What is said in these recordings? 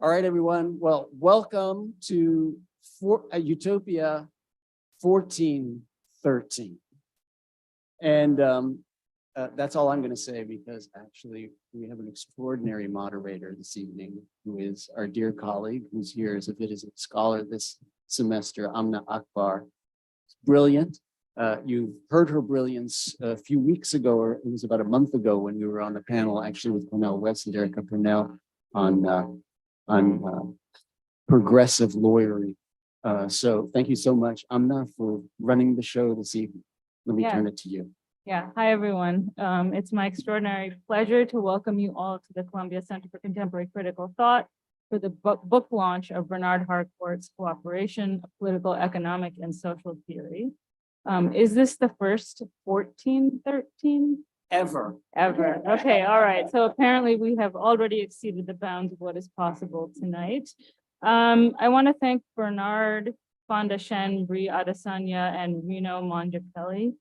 All right, everyone. Well, welcome to Utopia 1413. And that's all I'm going to say, because actually we have an extraordinary moderator this evening, who is our dear colleague, who's here as a visiting scholar this semester, Amna Akbar. It's brilliant. You heard her brilliance a few weeks ago, or it was about a month ago, when we were on the panel actually with Cornel West and Veronica Gago on progressive lawyering. So thank you so much, Amna, for running the show this evening. Let me turn it to you. Yeah, hi everyone. It's my extraordinary pleasure to welcome you all to the Columbia Center for Contemporary Critical Thought for the book launch of Bernard Harcourt's Cooperation, Political, Economic, and Social Theory. Is this the first 1413? Ever. Okay, all right. So apparently we have already exceeded the bounds of what is possible tonight. I want to thank Bernard, Fonda Shen, Bri Adesanya, and Reno Monjapelli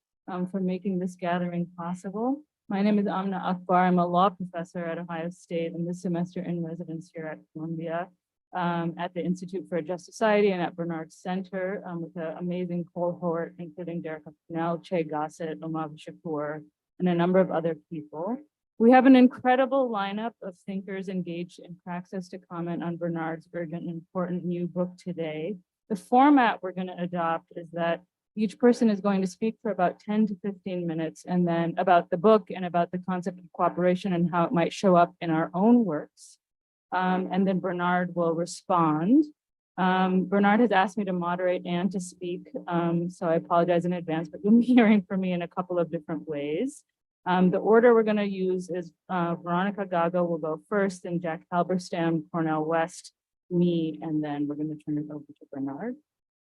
for making this gathering possible. My name is Amna Akbar. I'm a law professor at Ohio State, and this semester in residence here at Columbia at the Institute for a Just Society and at Bernard Center with an amazing cohort, including Derek Cornel, Che Gossett, Omav Shakur, and a number of other people. We have an incredible lineup of thinkers engaged in praxis to comment on Bernard's urgent and important new book today. The format we're going to adopt is that each person is going to speak for about 10 to 15 minutes, and then about the book and about the concept of cooperation and how it might show up in our own works. And then Bernard will respond. Bernard has asked me to moderate and to speak, so I apologize in advance, but you'll be hearing from me in a couple of different ways. The order we're going to use is Veronica Gago will go first, and Jack Halberstam, Cornel West, me, and then we're going to turn it over to Bernard.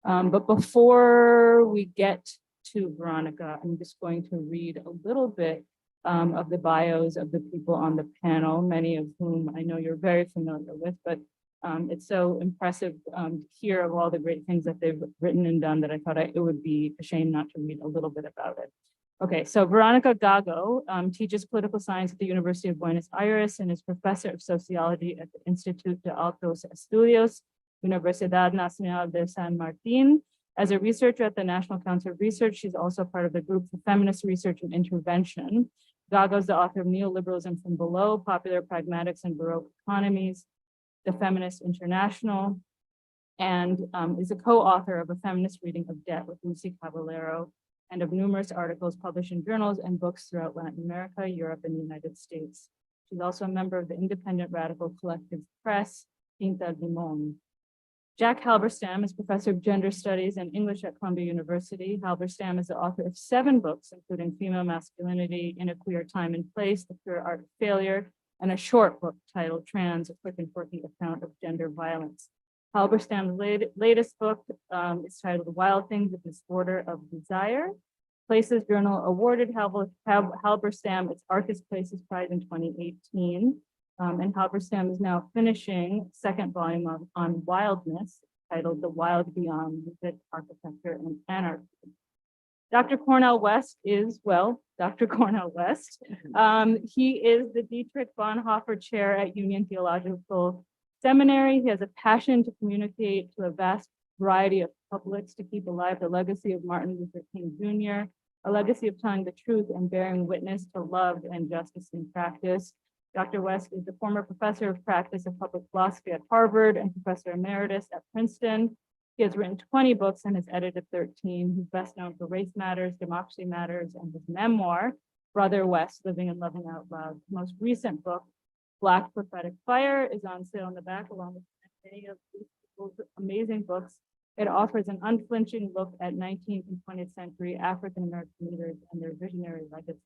But before we get to Veronica, I'm just going to read a little bit of the bios of the people on the panel, many of whom I know you're very familiar with, but it's so impressive to hear of all the great things that they've written and done that I thought it would be a shame not to read a little bit about it. Okay, so Veronica Gago teaches political science at the University of Buenos Aires and is professor of sociology at the Instituto de Altos Estudios, Universidad Nacional de San Martín. As a researcher at the National Council of Research, she's also part of the group for feminist research and intervention. Gago is the author of Neoliberalism from Below, Popular Pragmatics and Baroque Economies, The Feminist International, and is a co-author of a feminist reading of Debt with Lucy Caballero, and of numerous articles published in journals and books throughout Latin America, Europe, and the United States. She's also a member of the independent radical collective press, Quinta Limón. Jack Halberstam is professor of gender studies and English at Columbia University. Halberstam is the author of 7 books, including Female Masculinity in a Queer Time and Place, The Queer Art of Failure, and a short book titled Trans, a quick and quirky account of gender violence. Halberstam's latest book is titled Wild Things, a Disorder of Desire. Places Journal awarded Halberstam its Arcus Places Prize in 2018. And Halberstam is now finishing second volume on wildness, titled The Wild Beyond Music, Architecture, and Anarchy. Dr. Cornel West is, well, Dr. Cornel West. He is the Dietrich Bonhoeffer Chair at Union Theological Seminary. He has a passion to communicate to a vast variety of publics to keep alive the legacy of Martin Luther King Jr., a legacy of telling the truth and bearing witness to love and justice in practice. Dr. West is the former professor of practice of public philosophy at Harvard and professor emeritus at Princeton. He has written 20 books and has edited 13. He's best known for Race Matters, Democracy Matters, and his memoir, Brother West, Living and Loving Out Loud. His most recent book, Black Prophetic Fire, is on sale in the back along with many of these people's amazing books. It offers an unflinching look at 19th and 20th century African-American leaders and their visionary legacy.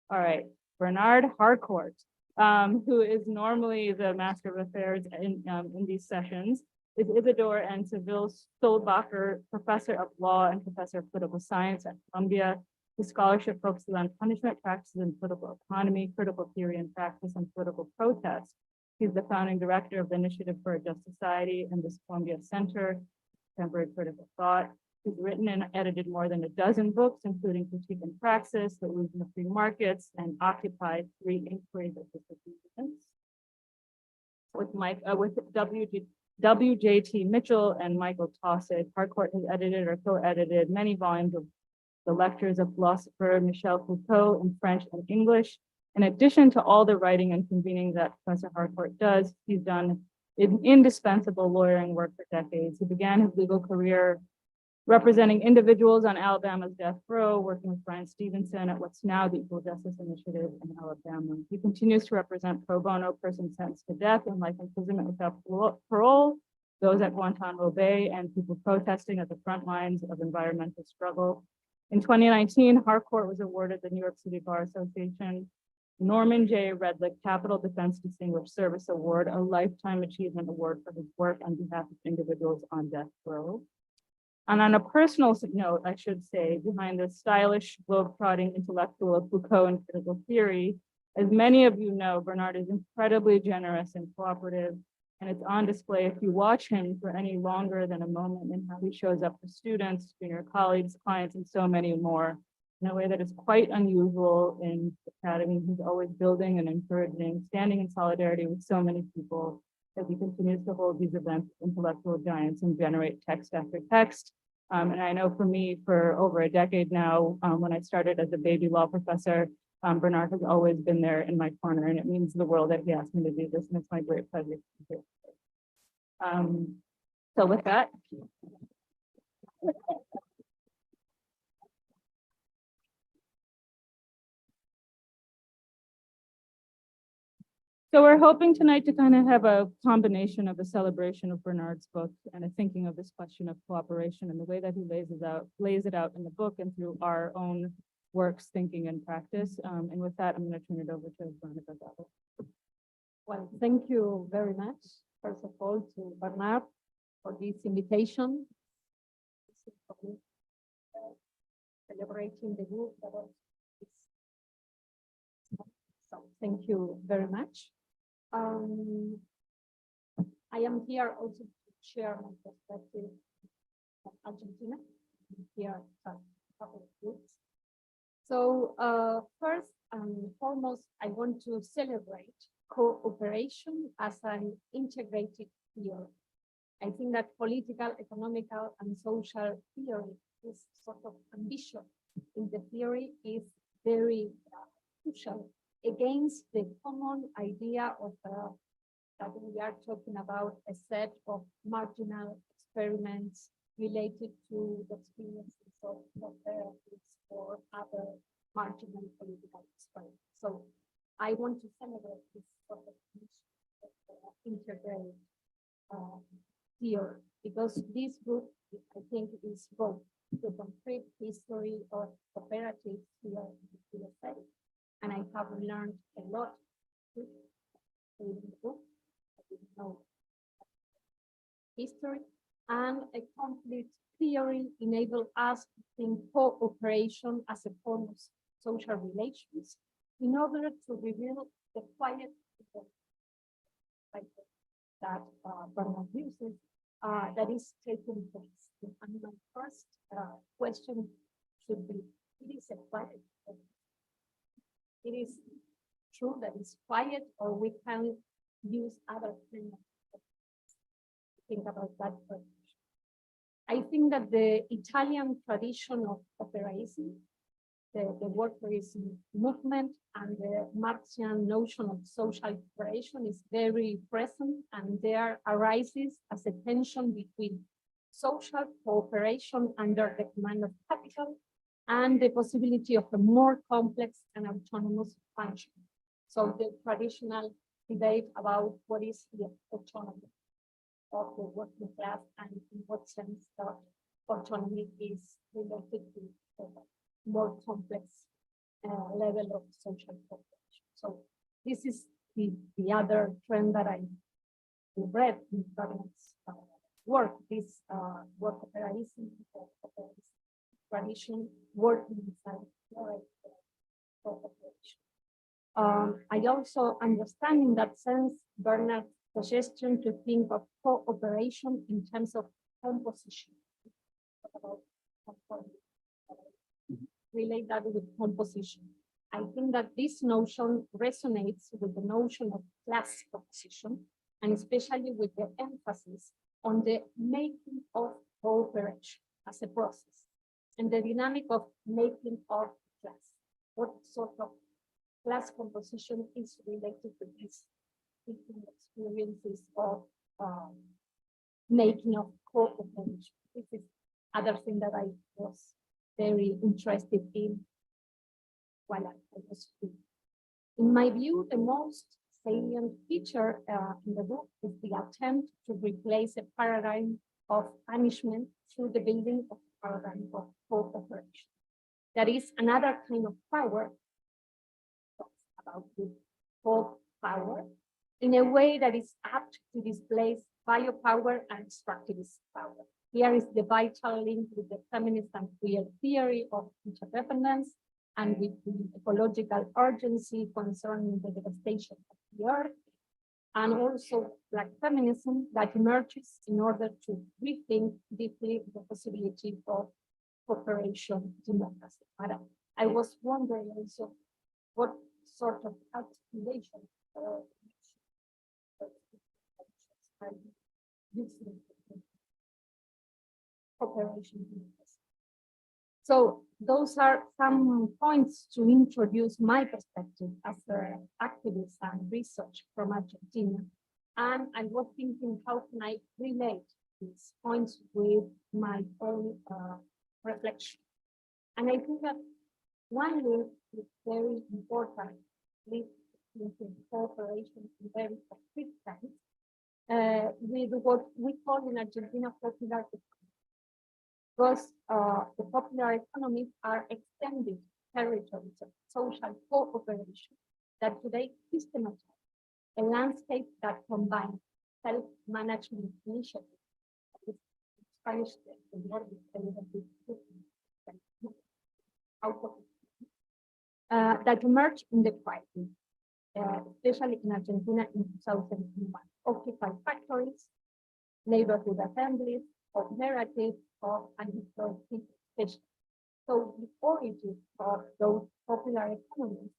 All right, Bernard Harcourt, who is normally the Master of Affairs in these sessions, is Isidore and Seville Stolbacher Professor of Law and Professor of Political Science at Columbia. His scholarship focuses on punishment practices in political economy, critical theory and practice, and political protest. He's the founding director of the Initiative for a Just Society and the Columbia Center for Contemporary Critical Thought. He's written and edited more than a dozen books, including Critique and Praxis, The Illusion of Free Markets, and Occupy, 3 Inquiries of Disobedience. with WJT Mitchell and Michael Tossick. Harcourt has edited or co-edited many volumes of the lectures of philosopher Michel Foucault in French and English. In addition to all the writing and convening that Professor Harcourt does, he's done indispensable lawyering work for decades. He began his legal career representing individuals on Alabama's death row, working with Brian Stevenson at what's now the Equal Justice Initiative in Alabama. He continues to represent pro bono persons sentenced to death and life imprisonment without parole, those at Guantanamo Bay, and people protesting at the front lines of environmental struggle. In 2019, Harcourt was awarded the New York City Bar Association Norman J. Redlich Capital Defense Distinguished Service Award, a lifetime achievement award for his work on behalf of individuals on death row. And on a personal note, I should say, behind the stylish, globe-trotting intellectual of Foucault and critical theory, as many of you know, Bernard is incredibly generous and cooperative, and it's on display if you watch him for any longer than a moment in how he shows up for students, junior colleagues, clients, and so many more in a way that is quite unusual in the academy. He's always building and encouraging, standing in solidarity with so many people as he continues to hold these events, intellectual giants, and generate text after text. And I know for me, for over a decade now, when I started as a baby law professor, Bernard has always been there in my corner, and it means the world that he asked me to do this, and it's my great pleasure to be here. So with that. So we're hoping tonight to kind of have a combination of a celebration of Bernard's book and a thinking of this question of cooperation and the way that he lays it out in the book and through our own works, thinking, and practice. And with that, I'm going to turn it over to Veronica Gago. Well, thank you very much, first of all, to Bernard for this invitation. Celebrating the book. So thank you very much. I am here also to share my perspective from Argentina. I'm here for a couple of weeks. So first and foremost, I want to celebrate cooperation as an integrated theory. I think that political, economical, and social theory, this sort of ambition in the theory is very crucial against the common idea of that we are talking about a set of marginal experiments related to the experiences of therapies or other marginal political experiments. So I want to celebrate this sort of integrated theory, because this book, I think, is both the concrete history of cooperative here in the USA, and I have learned a lot reading the book. I didn't know history, and a complete theory enable us to think cooperation as a form of social relations in order to reveal the quiet that Bernard uses that is taking place. And my first question should be, it is a quiet. It is true that it's quiet, or we can use other things to think about that. I think that the Italian tradition of operaism, the workerism movement, and the Marxian notion of social cooperation is very present, and there arises as a tension between social cooperation under the command of capital and the possibility of a more complex and autonomous function. So the traditional debate about what is the autonomy of the working class and in what sense that autonomy is related to a more complex level of social cooperation. So this is the other trend that I read in Bernard's work, this work operaism, tradition working inside cooperation. I also understand in that sense Bernard's suggestion to think of cooperation in terms of composition. Relate that with composition. I think that this notion resonates with the notion of class composition, and especially with the emphasis on the making of cooperation as a process and the dynamic of making of class. What sort of class composition is related to these different experiences of making of cooperation? This is other thing that I was very interested in while I was reading. In my view, the most salient feature in the book is the attempt to replace a paradigm of punishment through the building of a paradigm of cooperation. That is another kind of power, about the power, in a way that is apt to displace biopower and extractivist power. Here is the vital link with the feminist and queer theory of interdependence and with the ecological urgency concerning the devastation of the earth, and also Black feminism that emerges in order to rethink deeply the possibility of cooperation democracy. But I was wondering also what sort of articulation using cooperation democracy. So those are some points to introduce my perspective as an activist and research from Argentina. And I was thinking, how can I relate these points with my own reflection? And I think that one link is very important, link between cooperation in very concrete terms, with what we call in Argentina popular economy. Because the popular economies are extended territories of social cooperation that today systematize a landscape that combines self-management initiatives, Spanish, that emerged in the crisis, especially in Argentina in 2001. Occupied factories, neighborhood assemblies, of narratives of unemployed people. So the origin of those popular economies,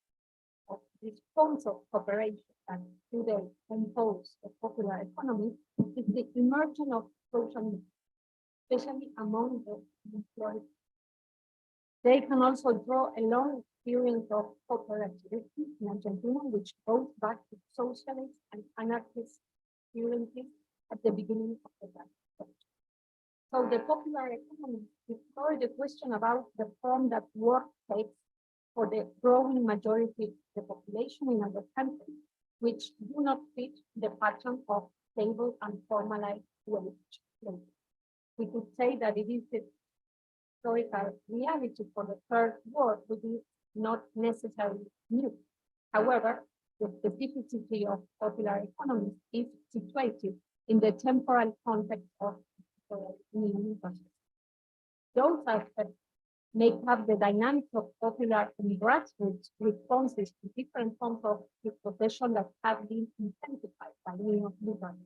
of these forms of cooperation that today compose a popular economy, is the emergence of social media, especially among the employed. They can also draw a long experience of cooperativity in Argentina, which goes back to socialist and anarchist experiences at the beginning of the last century. So the popular economy explores the question about the form that work takes for the growing majority of the population in our country, which do not fit the pattern of stable and formalized wage labor. We could say that it is the historical reality for the third world, which is not necessarily new. However, the specificity of popular economies is situated in the temporal context of those aspects make up the dynamics of popular and grassroots responses to different forms of dispossession that have been intensified by neoliberalism.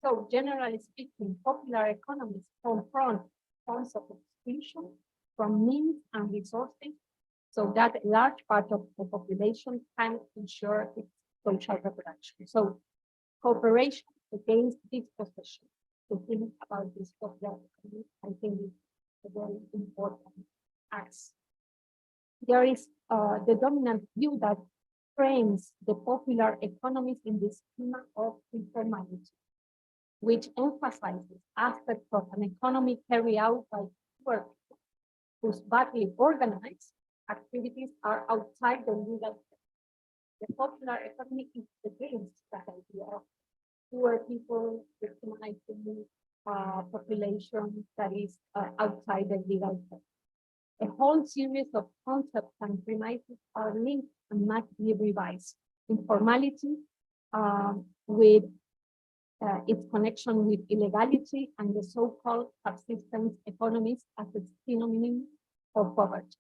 So generally speaking, popular economies confront forms of exclusion from means and resources so that a large part of the population can ensure its social reproduction. So cooperation against dispossession. To think about this popular economy, I think is a very important axe. There is the dominant view that frames the popular economies in the schema of informality, which emphasizes aspects of an economy carried out by poor people whose badly organized activities are outside the legal system. The popular economy is against that idea of poor people, victimizing population that is outside the legal system. A whole series of concepts and premises are linked and must be revised. Informality with its connection with illegality and the so-called subsistence economies as a synonym for poverty.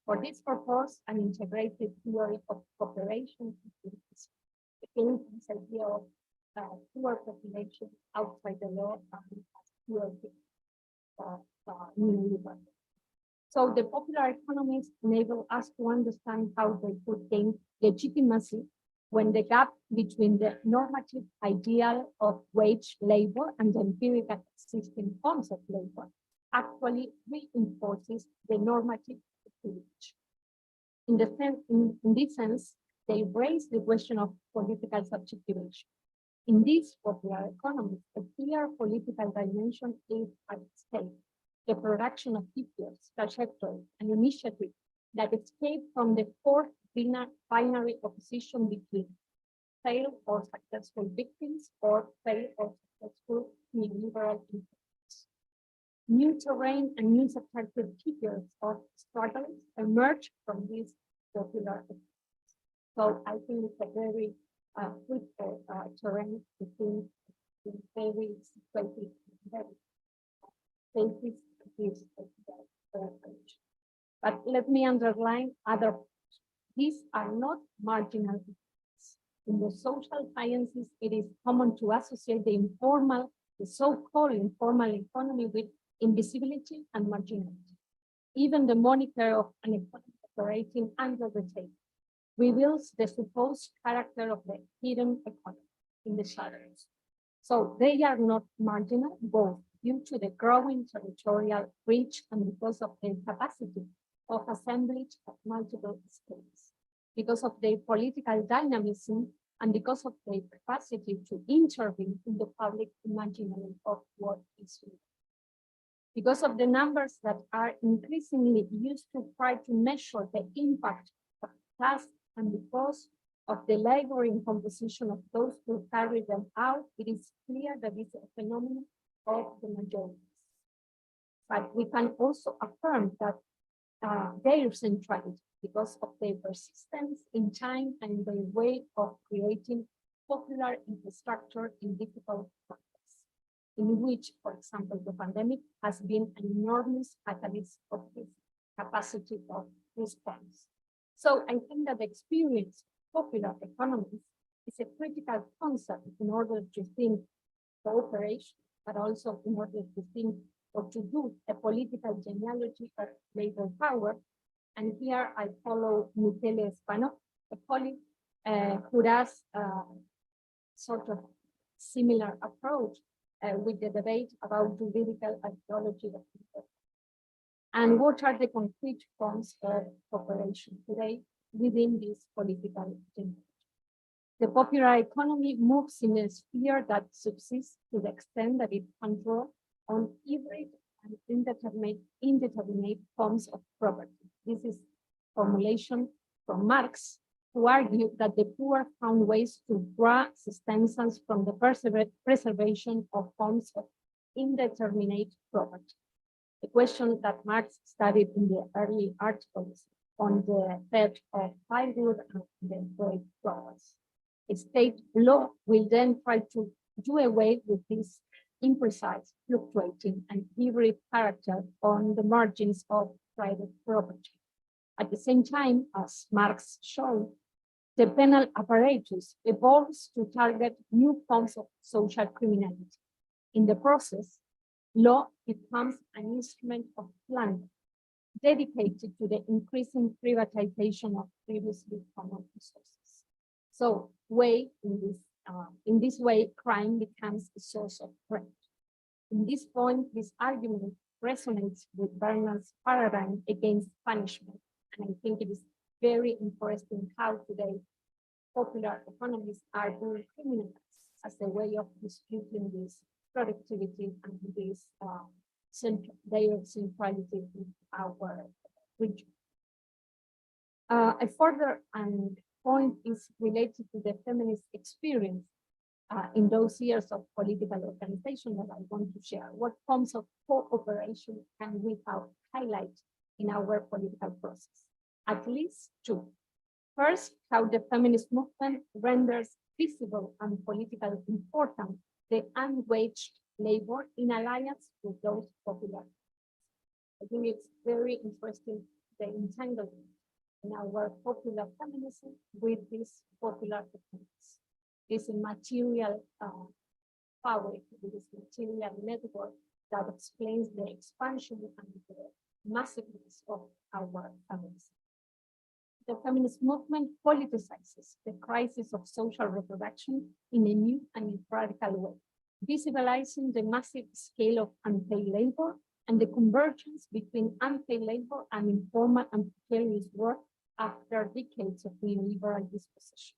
For this purpose, an integrated theory of cooperation is begins this idea of poor population outside the law and poor people. So the popular economies enable us to understand how they could gain legitimacy when the gap between the normative ideal of wage labor and the empirical existing forms of labor actually reinforces the normative privilege. In this sense, they raise the question of political subjectivation. In this popular economy, a clear political dimension is at stake. The production of figures, trajectories, and initiatives that escape from the fourth binary opposition between failed or successful victims or failed or successful neoliberal interests. New terrain and new subjective figures of struggles emerge from this popular economy. So I think it's a very fruitful terrain to think in very situated, very basis of this approach. But let me underline other points. These are not marginal effects. In the social sciences, it is common to associate the so-called informal economy with invisibility and marginality. Even the moniker of an economy operating under the table reveals the supposed character of the hidden economy in the shadows. So they are not marginal, both due to the growing territorial reach and because of their capacity of assemblage at multiple scales, because of their political dynamism, and because of their capacity to intervene in the public imaginary of what is real. Because of the numbers that are increasingly used to try to measure the impact of tasks, and because of the laboring composition of those who carry them out, it is clear that it's a phenomenon of the majority. But we can also affirm that their centrality, because of their persistence in time and their way of creating popular infrastructure in difficult contexts, in which, for example, the pandemic has been an enormous catalyst of this capacity of response. So I think that the experience of popular economies is a critical concept in order to think cooperation, but also in order to think or to do a political genealogy of labor power. And here I follow Michele Spano, a colleague who does sort of similar approach with the debate about juridical ideology of people. And what are the concrete forms of cooperation today within this political genealogy? The popular economy moves in a sphere that subsists to the extent that it can draw on hybrid and indeterminate forms of property. This is formulation from Marx, who argued that the poor found ways to draw sustenance from the preservation of forms of indeterminate property. The question that Marx studied in the early articles on the theft of firewood and the trade flowers. State law will then try to do away with this imprecise, fluctuating, and hybrid character on the margins of private property. At the same time, as Marx showed, the penal apparatus evolves to target new forms of social criminality. In the process, law becomes an instrument of plunder dedicated to the increasing privatization of previously common resources. So, in this way, crime becomes a source of threat. In this point, this argument resonates with Bernard's paradigm against punishment, and I think it is very interesting how today popular economies are being criminalized as a way of disputing this productivity and this their centrality in our region. A further point is related to the feminist experience in those years of political organization that I want to share. What forms of cooperation can we highlight in our political process? At least two. First, how the feminist movement renders visible and politically important the unwaged labor in alliance with those popular. I think it's very interesting, the entanglement in our popular feminism with this popular techniques. This material fabric, this material network that explains the expansion and the massiveness of our feminism. the feminist movement politicizes the crisis of social reproduction in a new and radical way, visibilizing the massive scale of unpaid labor and the convergence between unpaid labor and informal and precarious work after decades of neoliberal dispossession.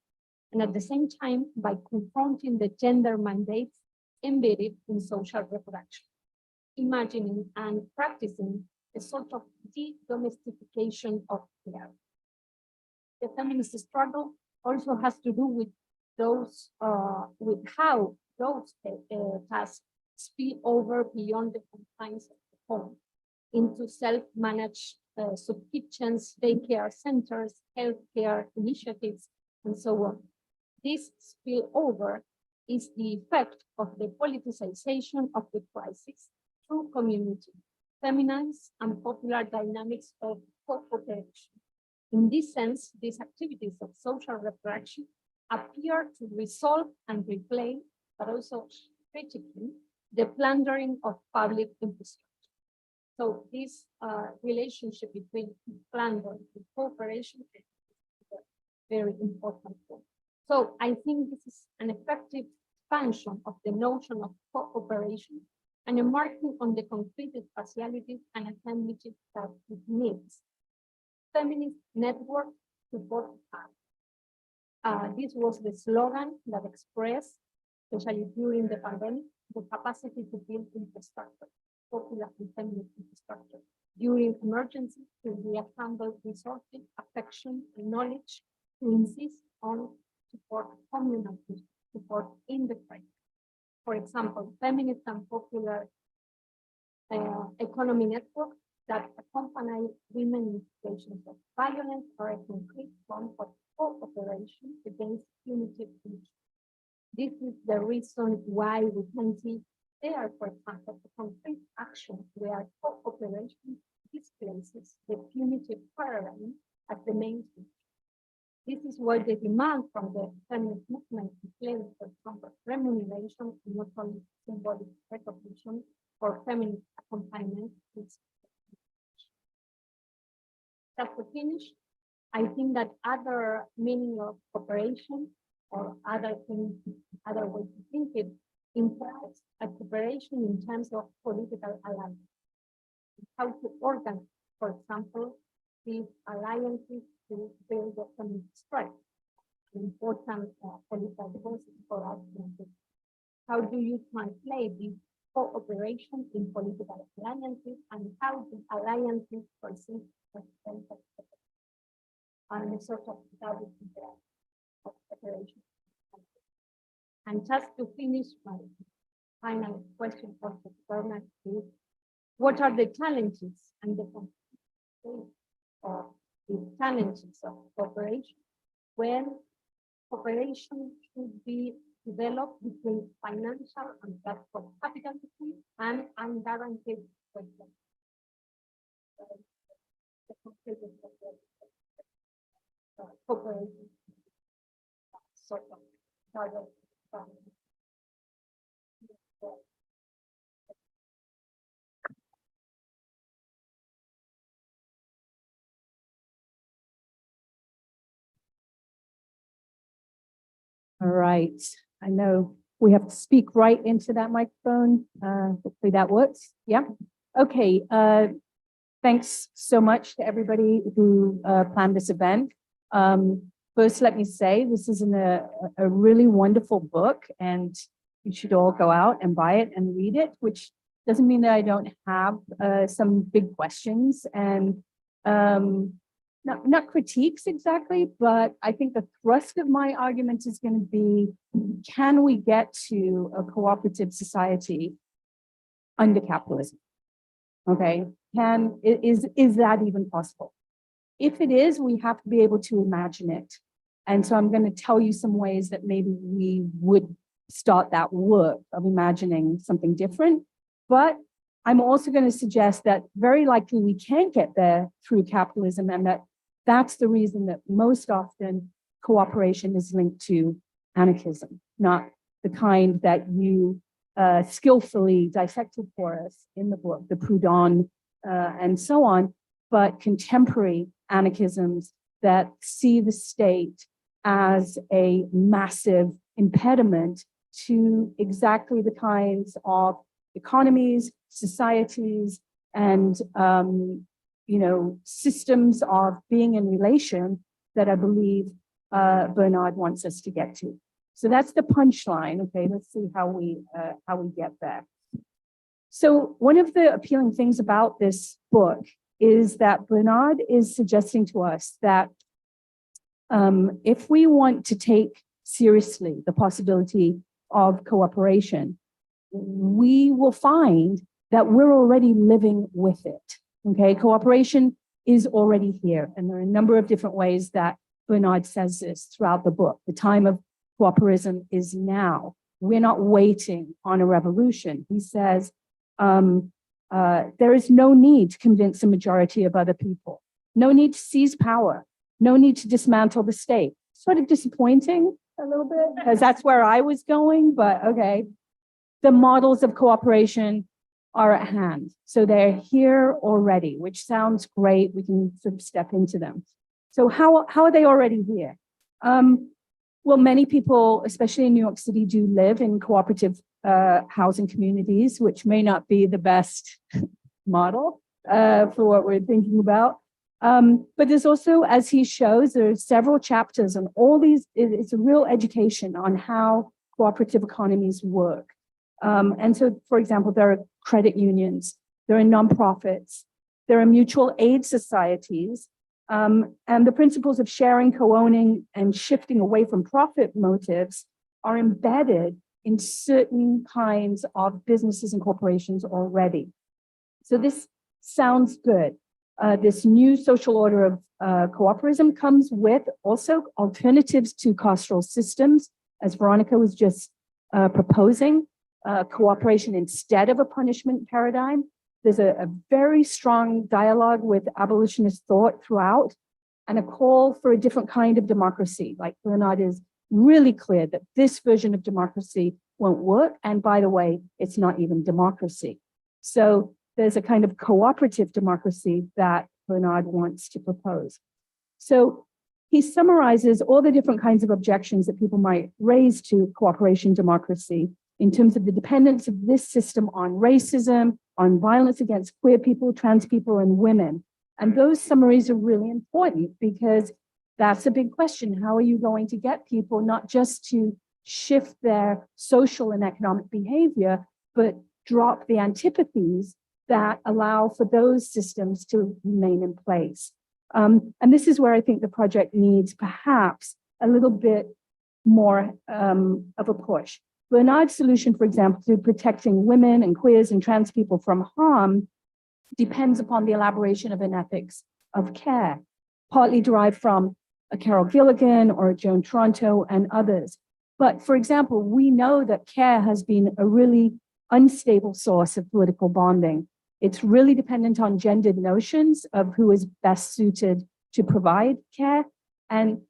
And at the same time, by confronting the gender mandates embedded in social reproduction, imagining and practicing a sort of de-domestication of care. The feminist struggle also has to do with those, with how those tasks spill over beyond the confines of the home into self-managed sub-kitchens, daycare centers, healthcare initiatives, and so on. This spillover is the effect of the politicization of the crisis through community, feminized and popular dynamics of cooperation. In this sense, these activities of social reproduction appear to resolve and replace, but also critically, the plundering of public infrastructure. So this relationship between plundering and cooperation is a very important point. So I think this is an effective expansion of the notion of cooperation and a marking on the concrete spatialities and assemblages that it needs. Feminist network support us. This was the slogan that expressed, especially during the pandemic, the capacity to build infrastructure, popular and feminist infrastructure, during emergency to reassemble resources, affection, and knowledge to insist on support communal support in the crisis. For example, feminist and popular economy networks that accompany women in situations of violence or a concrete form of cooperation against punitive punishment. This is the reason why we can see there, for example, a concrete action where cooperation displaces the punitive paradigm as the mainstream. This is why the demand from the feminist movement includes, for example, remuneration and not only symbolic recognition for feminist accompaniment. Just to finish, I think that other meaning of cooperation or other way to think it implies a cooperation in terms of political alliance. How to organize, for example, these alliances to build a feminist strike, important political forces for us. How do you translate this cooperation in political alliances, and how do alliances perceive and a sort of cooperation? And just to finish, my final question for the government is, what are the challenges and the challenges of cooperation when cooperation should be developed between financial and platform capitalism and unguaranteed cooperation? Sort of All right, I know we have to speak right into that microphone. Hopefully that works. Yeah. Okay. Thanks so much to everybody who planned this event. First, let me say this is a really wonderful book, and you should all go out and buy it and read it, which doesn't mean that I don't have some big questions and not critiques exactly, but I think the thrust of my argument is going to be, can we get to a cooperative society under capitalism? Okay, is that even possible? If it is, we have to be able to imagine it. And so I'm going to tell you some ways that maybe we would start that work of imagining something different. But I'm also going to suggest that very likely we can't get there through capitalism, and that's the reason that most often cooperation is linked to anarchism, not the kind that you skillfully dissected for us in the book, the Proudhon and so on, but contemporary anarchisms that see the state as a massive impediment to exactly the kinds of economies, societies, and systems of being in relation that I believe Bernard wants us to get to. So that's the punchline. Okay, let's see how we get there. So one of the appealing things about this book is that Bernard is suggesting to us that if we want to take seriously the possibility of cooperation, we will find that we're already living with it. Okay, cooperation is already here. And there are a number of different ways that Bernard says this throughout the book. The time of cooperism is now. We're not waiting on a revolution. He says, there is no need to convince a majority of other people. No need to seize power. No need to dismantle the state. Sort of disappointing a little bit, because that's where I was going, but okay. The models of cooperation are at hand. So they're here already, which sounds great. We can sort of step into them. So how are they already here? Well, many people, especially in New York City, do live in cooperative housing communities, which may not be the best model for what we're thinking about. But there's also, as he shows, there are several chapters on all these. It's a real education on how cooperative economies work. And so, for example, there are credit unions, there are nonprofits, there are mutual aid societies, and the principles of sharing, co-owning, and shifting away from profit motives are embedded in certain kinds of businesses and corporations already. So this sounds good. This new social order of cooperism comes with also alternatives to carceral systems, as Veronica was just proposing, cooperation instead of a punishment paradigm. There's a very strong dialogue with abolitionist thought throughout, and a call for a different kind of democracy. Like Bernard is really clear that this version of democracy won't work. And by the way, it's not even democracy. So there's a kind of cooperative democracy that Bernard wants to propose. So he summarizes all the different kinds of objections that people might raise to cooperation democracy in terms of the dependence of this system on racism, on violence against queer people, trans people, and women. And those summaries are really important because that's a big question. How are you going to get people not just to shift their social and economic behavior, but drop the antipathies that allow for those systems to remain in place? And this is where I think the project needs perhaps a little bit more of a push. Bernard's solution, for example, to protecting women and queers and trans people from harm depends upon the elaboration of an ethics of care, partly derived from a Carol Gilligan or a Joan Toronto and others. But for example, we know that care has been a really unstable source of political bonding. It's really dependent on gendered notions of who is best suited to provide care. And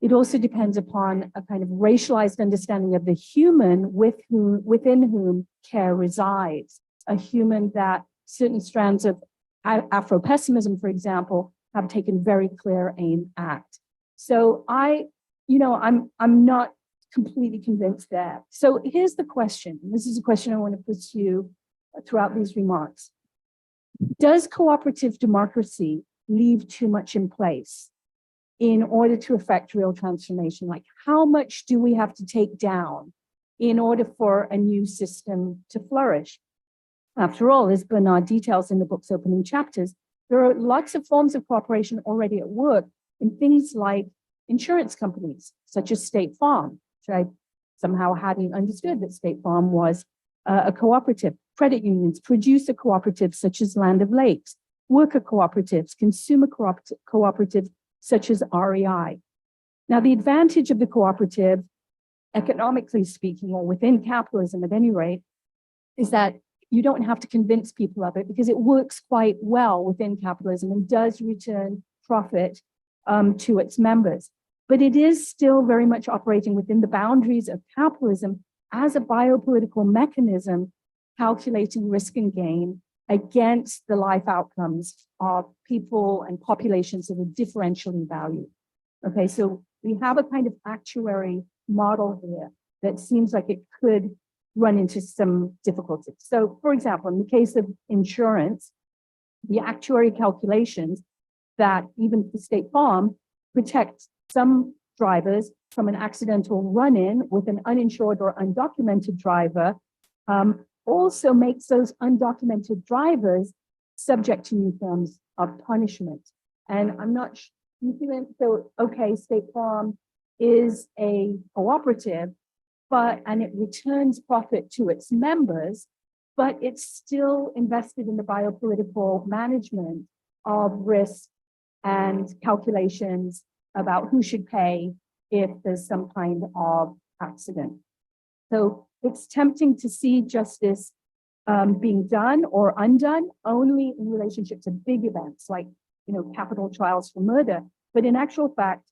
it also depends upon a kind of racialized understanding of the human within whom care resides, a human that certain strands of Afro-pessimism, for example, have taken very clear aim at. So I'm not completely convinced there. So here's the question. This is a question I want to pursue throughout these remarks. Does cooperative democracy leave too much in place in order to effect real transformation? Like, how much do we have to take down in order for a new system to flourish? After all, as Bernard details in the book's opening chapters, there are lots of forms of cooperation already at work in things like insurance companies, such as State Farm, which I somehow hadn't understood that State Farm was a cooperative. Credit unions, producer cooperatives, such as Land of Lakes, worker cooperatives, consumer cooperatives, such as REI. Now, the advantage of the cooperative, economically speaking, or within capitalism at any rate, is that you don't have to convince people of it because it works quite well within capitalism and does return profit to its members. But it is still very much operating within the boundaries of capitalism as a biopolitical mechanism, calculating risk and gain against the life outcomes of people and populations that are differentially valued. Okay, so we have a kind of actuary model here that seems like it could run into some difficulties. So for example, in the case of insurance, the actuary calculations that even for State Farm protect some drivers from an accidental run-in with an uninsured or undocumented driver, also makes those undocumented drivers subject to new forms of punishment. And I'm not so okay, State Farm is a cooperative, and it returns profit to its members, but it's still invested in the biopolitical management of risk and calculations about who should pay if there's some kind of accident. So it's tempting to see justice being done or undone only in relationship to big events like, capital trials for murder. But in actual fact,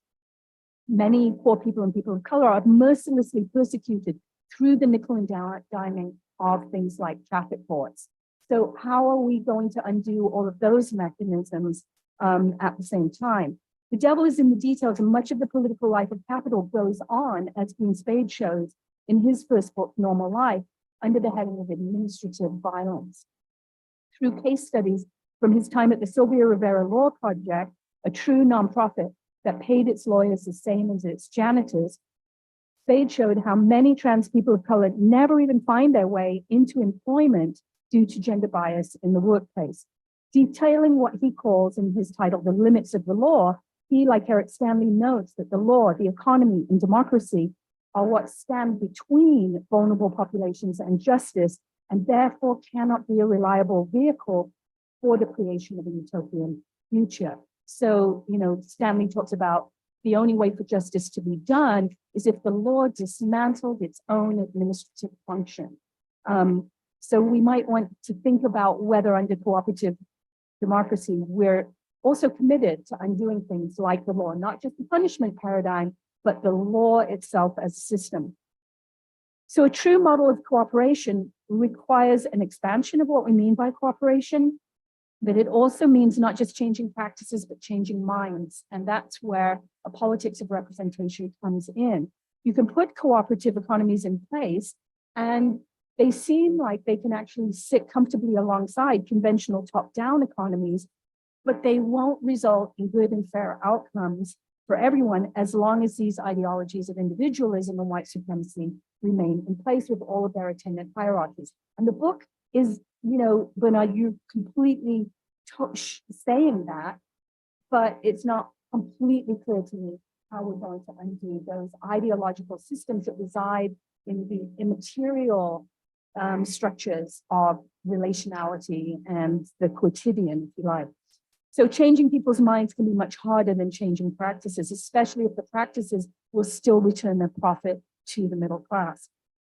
many poor people and people of color are mercilessly persecuted through the nickel and diming of things like traffic courts. So how are we going to undo all of those mechanisms at the same time? The devil is in the details, and much of the political life of capital goes on, as Dean Spade shows in his first book, Normal Life, under the heading of administrative violence. Through case studies from his time at the Sylvia Rivera Law Project, a true nonprofit that paid its lawyers the same as its janitors, Spade showed how many trans people of color never even find their way into employment due to gender bias in the workplace. Detailing what he calls in his title, The Limits of the Law, he, like Eric Stanley, notes that the law, the economy, and democracy are what stand between vulnerable populations and justice, and therefore cannot be a reliable vehicle for the creation of a utopian future. So, Stanley talks about the only way for justice to be done is if the law dismantled its own administrative function. So we might want to think about whether under cooperative democracy, we're also committed to undoing things like the law, not just the punishment paradigm, but the law itself as a system. So a true model of cooperation requires an expansion of what we mean by cooperation, but it also means not just changing practices, but changing minds. And that's where a politics of representation comes in. You can put cooperative economies in place, and they seem like they can actually sit comfortably alongside conventional top-down economies, but they won't result in good and fair outcomes for everyone as long as these ideologies of individualism and white supremacy remain in place with all of their attendant hierarchies. And the book is, Bernard, you're completely saying that, but it's not completely clear to me how we're going to undo those ideological systems that reside in the immaterial structures of relationality and the quotidian, if you like. So changing people's minds can be much harder than changing practices, especially if the practices will still return their profit to the middle class.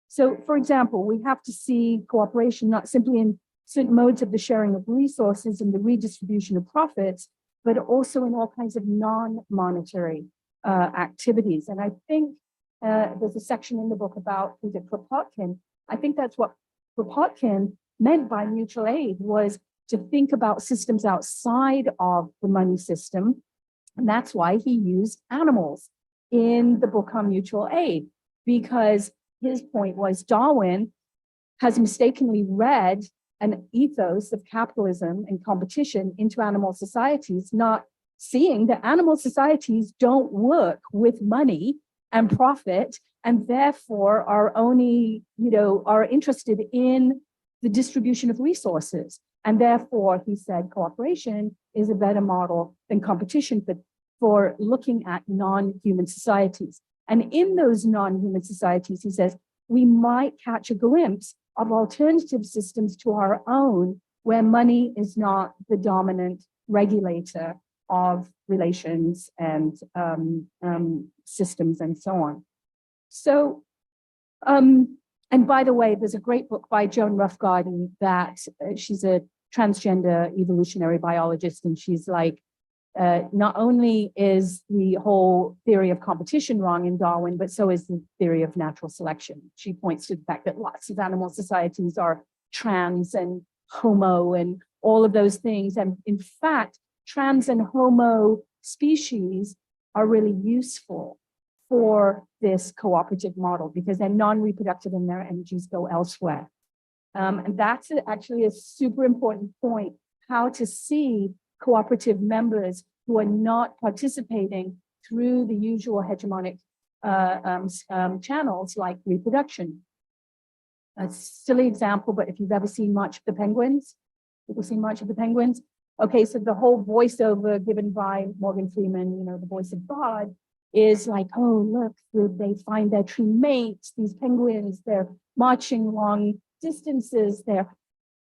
So, for example, we have to see cooperation not simply in certain modes of the sharing of resources and the redistribution of profits, but also in all kinds of non-monetary activities. And I think there's a section in the book about Kropotkin. I think that's what Kropotkin meant by mutual aid, was to think about systems outside of the money system. And that's why he used animals in the book on mutual aid, because his point was Darwin has mistakenly read an ethos of capitalism and competition into animal societies, not seeing that animal societies don't work with money and profit, and therefore are only, are interested in the distribution of resources. And therefore, he said, cooperation is a better model than competition for looking at non-human societies. And in those non-human societies, he says, we might catch a glimpse of alternative systems to our own, where money is not the dominant regulator of relations and systems and so on. So, and by the way, there's a great book by Joan Roughgarden that she's a transgender evolutionary biologist, and she's like, not only is the whole theory of competition wrong in Darwin, but so is the theory of natural selection. She points to the fact that lots of animal societies are trans and homo and all of those things. And in fact, trans and homo species are really useful for this cooperative model because they're non-reproductive and their energies go elsewhere. And that's actually a super important point, how to see cooperative members who are not participating through the usual hegemonic channels like reproduction. A silly example, but if you've ever seen much of the penguins, people seen much of the penguins? Okay, so the whole voiceover given by Morgan Freeman, the voice of God, is like, oh, look, they find their true mates, these penguins, they're marching long distances, they're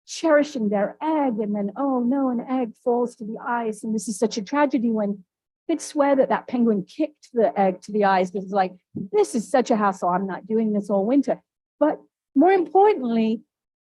cherishing their egg, and then, oh no, an egg falls to the ice, and this is such a tragedy when they'd swear that penguin kicked the egg to the ice. It's like, this is such a hassle, I'm not doing this all winter. But more importantly,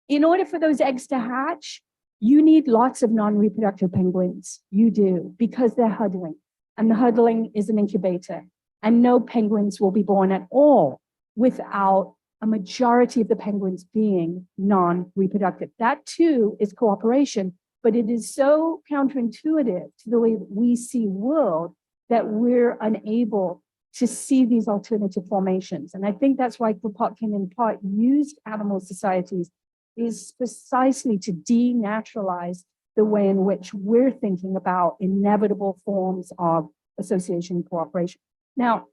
in order for those eggs to hatch, you need lots of non-reproductive penguins. You do, because they're huddling. And the huddling is an incubator. And no penguins will be born at all without a majority of the penguins being non-reproductive. That too is cooperation, but it is so counterintuitive to the way that we see world that we're unable to see these alternative formations. And I think that's why Kropotkin in part used animal societies is precisely to denaturalize the way in which we're thinking about inevitable forms of association and cooperation. Now,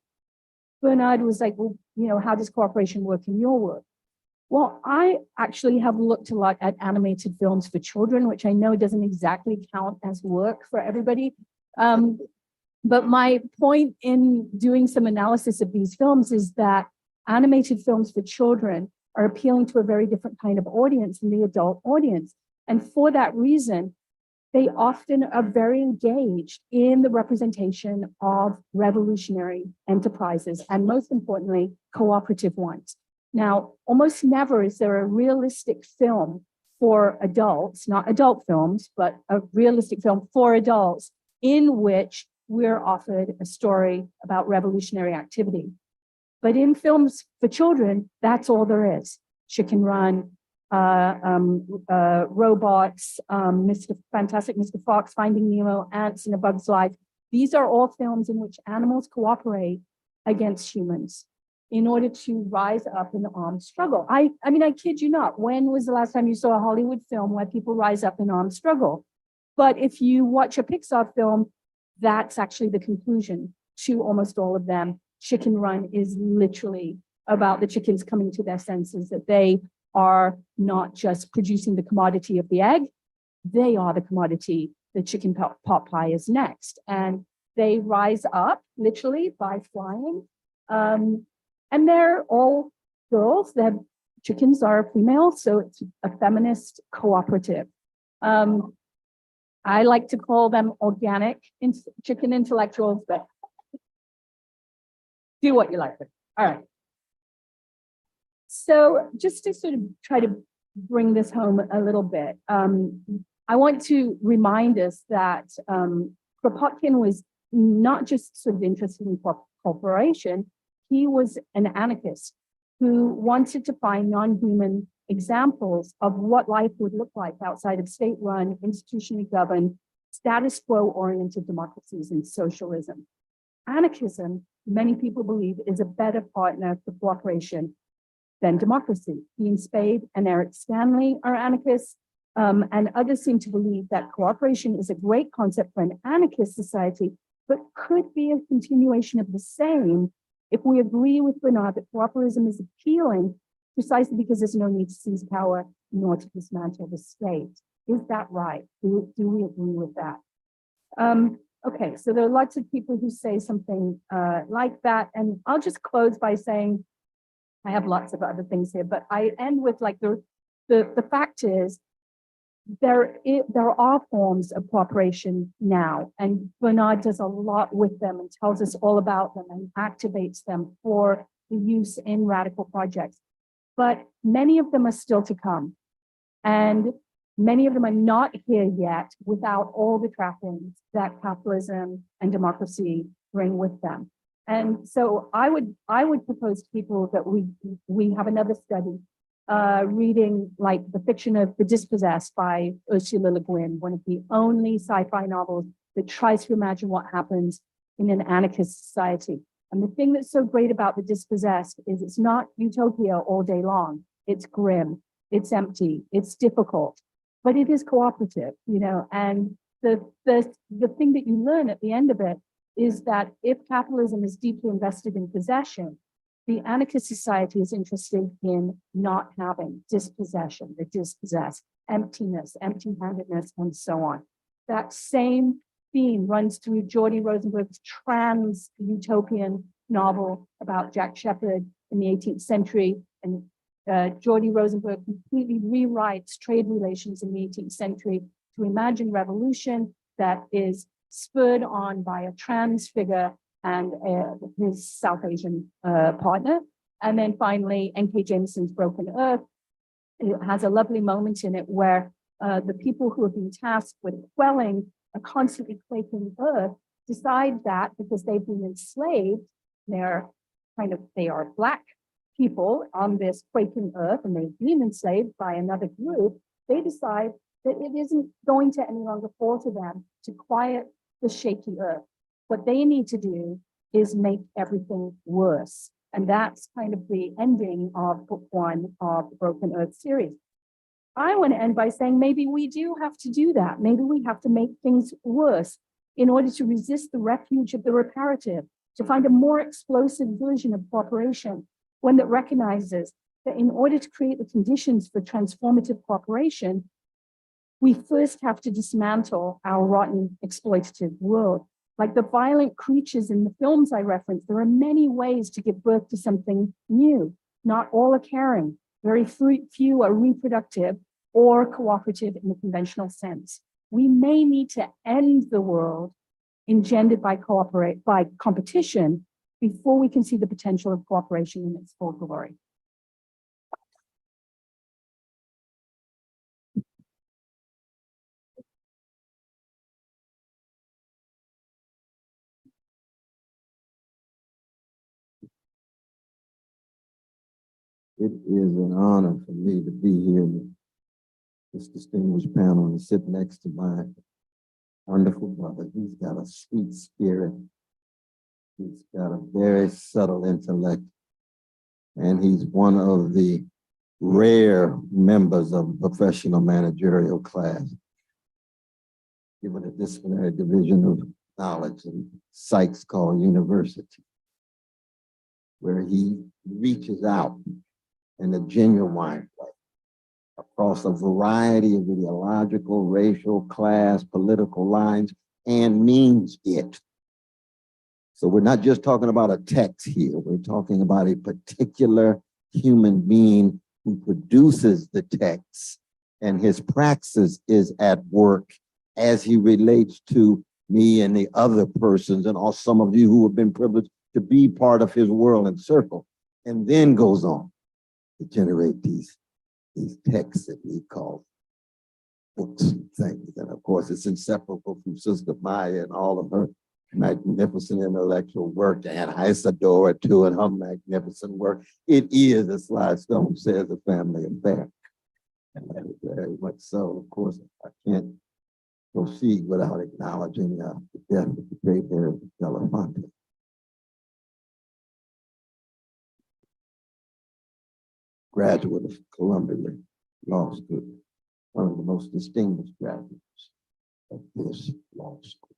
Bernard was like, well, how does cooperation work in your work? Well, I actually have looked a lot at animated films for children, which I know doesn't exactly count as work for everybody. But my point in doing some analysis of these films is that animated films for children are appealing to a very different kind of audience than the adult audience. And for that reason, they often are very engaged in the representation of revolutionary enterprises, and most importantly, cooperative ones. Now, almost never is there a realistic film for adults, not adult films, but a realistic film for adults in which we're offered a story about revolutionary activity. But in films for children, that's all there is. Chicken Run, Robots, Fantastic Mr. Fox, Finding Nemo, Ants in a Bug's Life. These are all films in which animals cooperate against humans in order to rise up in the armed struggle. I mean, I kid you not. When was the last time you saw a Hollywood film where people rise up in armed struggle? But if you watch a Pixar film, that's actually the conclusion to almost all of them. Chicken Run is literally about the chickens coming to their senses, that they are not just producing the commodity of the egg, they are the commodity. The chicken pot pie is next. And they rise up literally by flying. And they're all girls, their chickens are female, so it's a feminist cooperative. I like to call them organic chicken intellectuals, but do what you like with. All right. So just to sort of try to bring this home a little bit, I want to remind us that Kropotkin was not just sort of interested in cooperation, he was an anarchist who wanted to find non-human examples of what life would look like outside of state-run, institutionally governed, status quo-oriented democracies and socialism. Anarchism, many people believe, is a better partner for cooperation than democracy. Ian Spade and Eric Stanley are anarchists, and others seem to believe that cooperation is a great concept for an anarchist society, but could be a continuation of the same if we agree with Bernard that cooperation is appealing precisely because there's no need to seize power nor to dismantle the state. Is that right? Do we agree with that? Okay, so there are lots of people who say something like that, and I'll just close by saying, I have lots of other things here, but I end with like the fact is, there are forms of cooperation now, and Bernard does a lot with them and tells us all about them and activates them for the use in radical projects. But many of them are still to come, and many of them are not here yet without all the trappings that capitalism and democracy bring with them. And so I would propose to people that we have another study, reading like the fiction of The Dispossessed by Ursula Le Guin, one of the only sci-fi novels that tries to imagine what happens in an anarchist society. And the thing that's so great about The Dispossessed is it's not utopia all day long. It's grim, it's empty, it's difficult, but it is cooperative, you know, and the thing that you learn at the end of it is that if capitalism is deeply invested in possession, the anarchist society is interested in not having dispossession, the dispossessed, emptiness, empty-handedness, and so on. That same theme runs through Geordie Rosenberg's trans-utopian novel about Jack Shepherd in the 18th century. And Geordie Rosenberg completely rewrites trade relations in the 18th century to imagine revolution that is spurred on by a trans figure and his South Asian partner. And then finally, N.K. Jameson's Broken Earth. It has a lovely moment in it where the people who have been tasked with quelling a constantly quaking earth decide that because they've been enslaved, they are Black people on this quaking earth and they've been enslaved by another group, they decide that it isn't going to any longer fall to them to quiet the shaky earth. What they need to do is make everything worse. And that's kind of the ending of book 1 of the Broken Earth series. I want to end by saying maybe we do have to do that. Maybe we have to make things worse in order to resist the refuge of the reparative, to find a more explosive version of cooperation, one that recognizes that in order to create the conditions for transformative cooperation, we first have to dismantle our rotten, exploitative world. Like the violent creatures in the films I referenced, there are many ways to give birth to something new. Not all are caring. Very few are reproductive or cooperative in the conventional sense. We may need to end the world engendered by competition before we can see the potential of cooperation in its full glory. It is an honor for me to be here with this distinguished panel and sit next to my wonderful brother. He's got a sweet spirit. He's got a very subtle intellect. And he's one of the rare members of the professional managerial class, given a disciplinary division of knowledge and Sykes called university, where he reaches out in a genuine way across a variety of ideological, racial, class, political lines, and means it. So we're not just talking about a text here, we're talking about a particular human being who produces the text, and his praxis is at work as he relates to me and the other persons, and all some of you who have been privileged to be part of his world and circle, and then goes on to generate these texts that we call books and things. And of course, it's inseparable from Sister Maya and all of her magnificent intellectual work, and Isadora too, and her magnificent work. It is, as Sly Stone says, a family affair. And very much so. Of course, I can't proceed without acknowledging the death of the great Eric Belafonte. Graduate of Columbia Law School, one of the most distinguished graduates of this law school.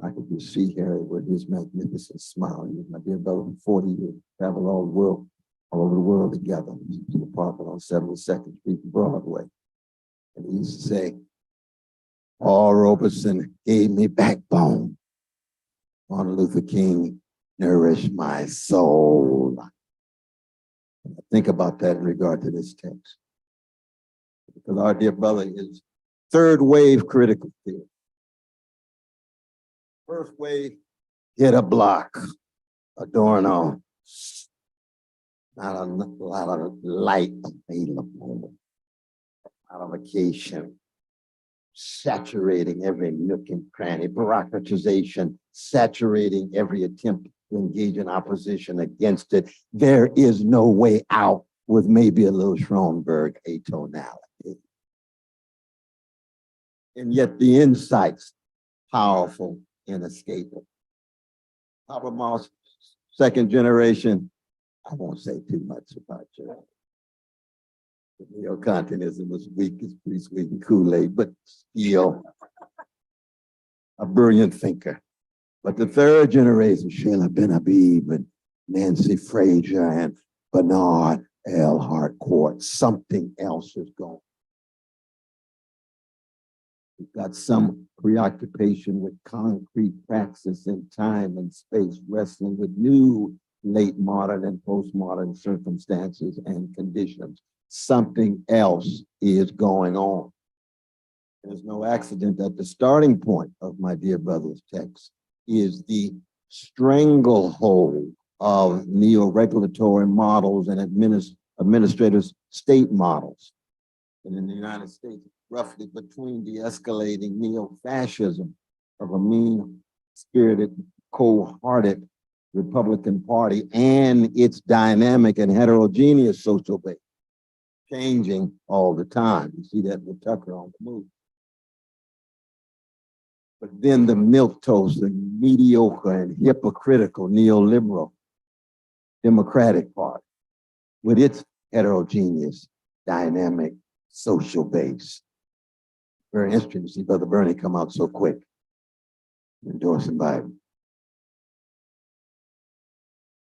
I could just see Harry with his magnificent smile. He was my dear brother for 40 years, traveled all over the world together. He was in the apartment on 72nd Street and Broadway. And he used to say, Paul Robeson gave me backbone. Martin Luther King nourished my soul. Think about that in regard to this text. Because our dear brother is third wave critical theory. First wave, hit a block, Adorno, not a lot of light available, modification, saturating every nook and cranny, bureaucratization, saturating every attempt to engage in opposition against it. There is no way out with maybe a little Schoenberg atonality. And yet the insights, powerful, inescapable. Habermas, second generation. I won't say too much about you. Neo-Continentism was weak, it's pretty sweet and Kool-Aid, but still a brilliant thinker. But the third generation, Sheila Ben Habib and Nancy Fraser and Bernard L. Harcourt, something else is going. We've got some preoccupation with concrete praxis in time and space, wrestling with new late modern and postmodern circumstances and conditions. Something else is going on. There's no accident that the starting point of my dear brother's text is the stranglehold of neo-regulatory models and administrators' state models. And in the United States, roughly between the escalating neo-fascism of a mean-spirited, cold-hearted Republican Party and its dynamic and heterogeneous social base, changing all the time. You see that with Tucker on the move. But then the milquetoast, the mediocre and hypocritical neoliberal Democratic Party with its heterogeneous, dynamic social base. Very interesting to see Brother Bernie come out so quick, endorsing Biden.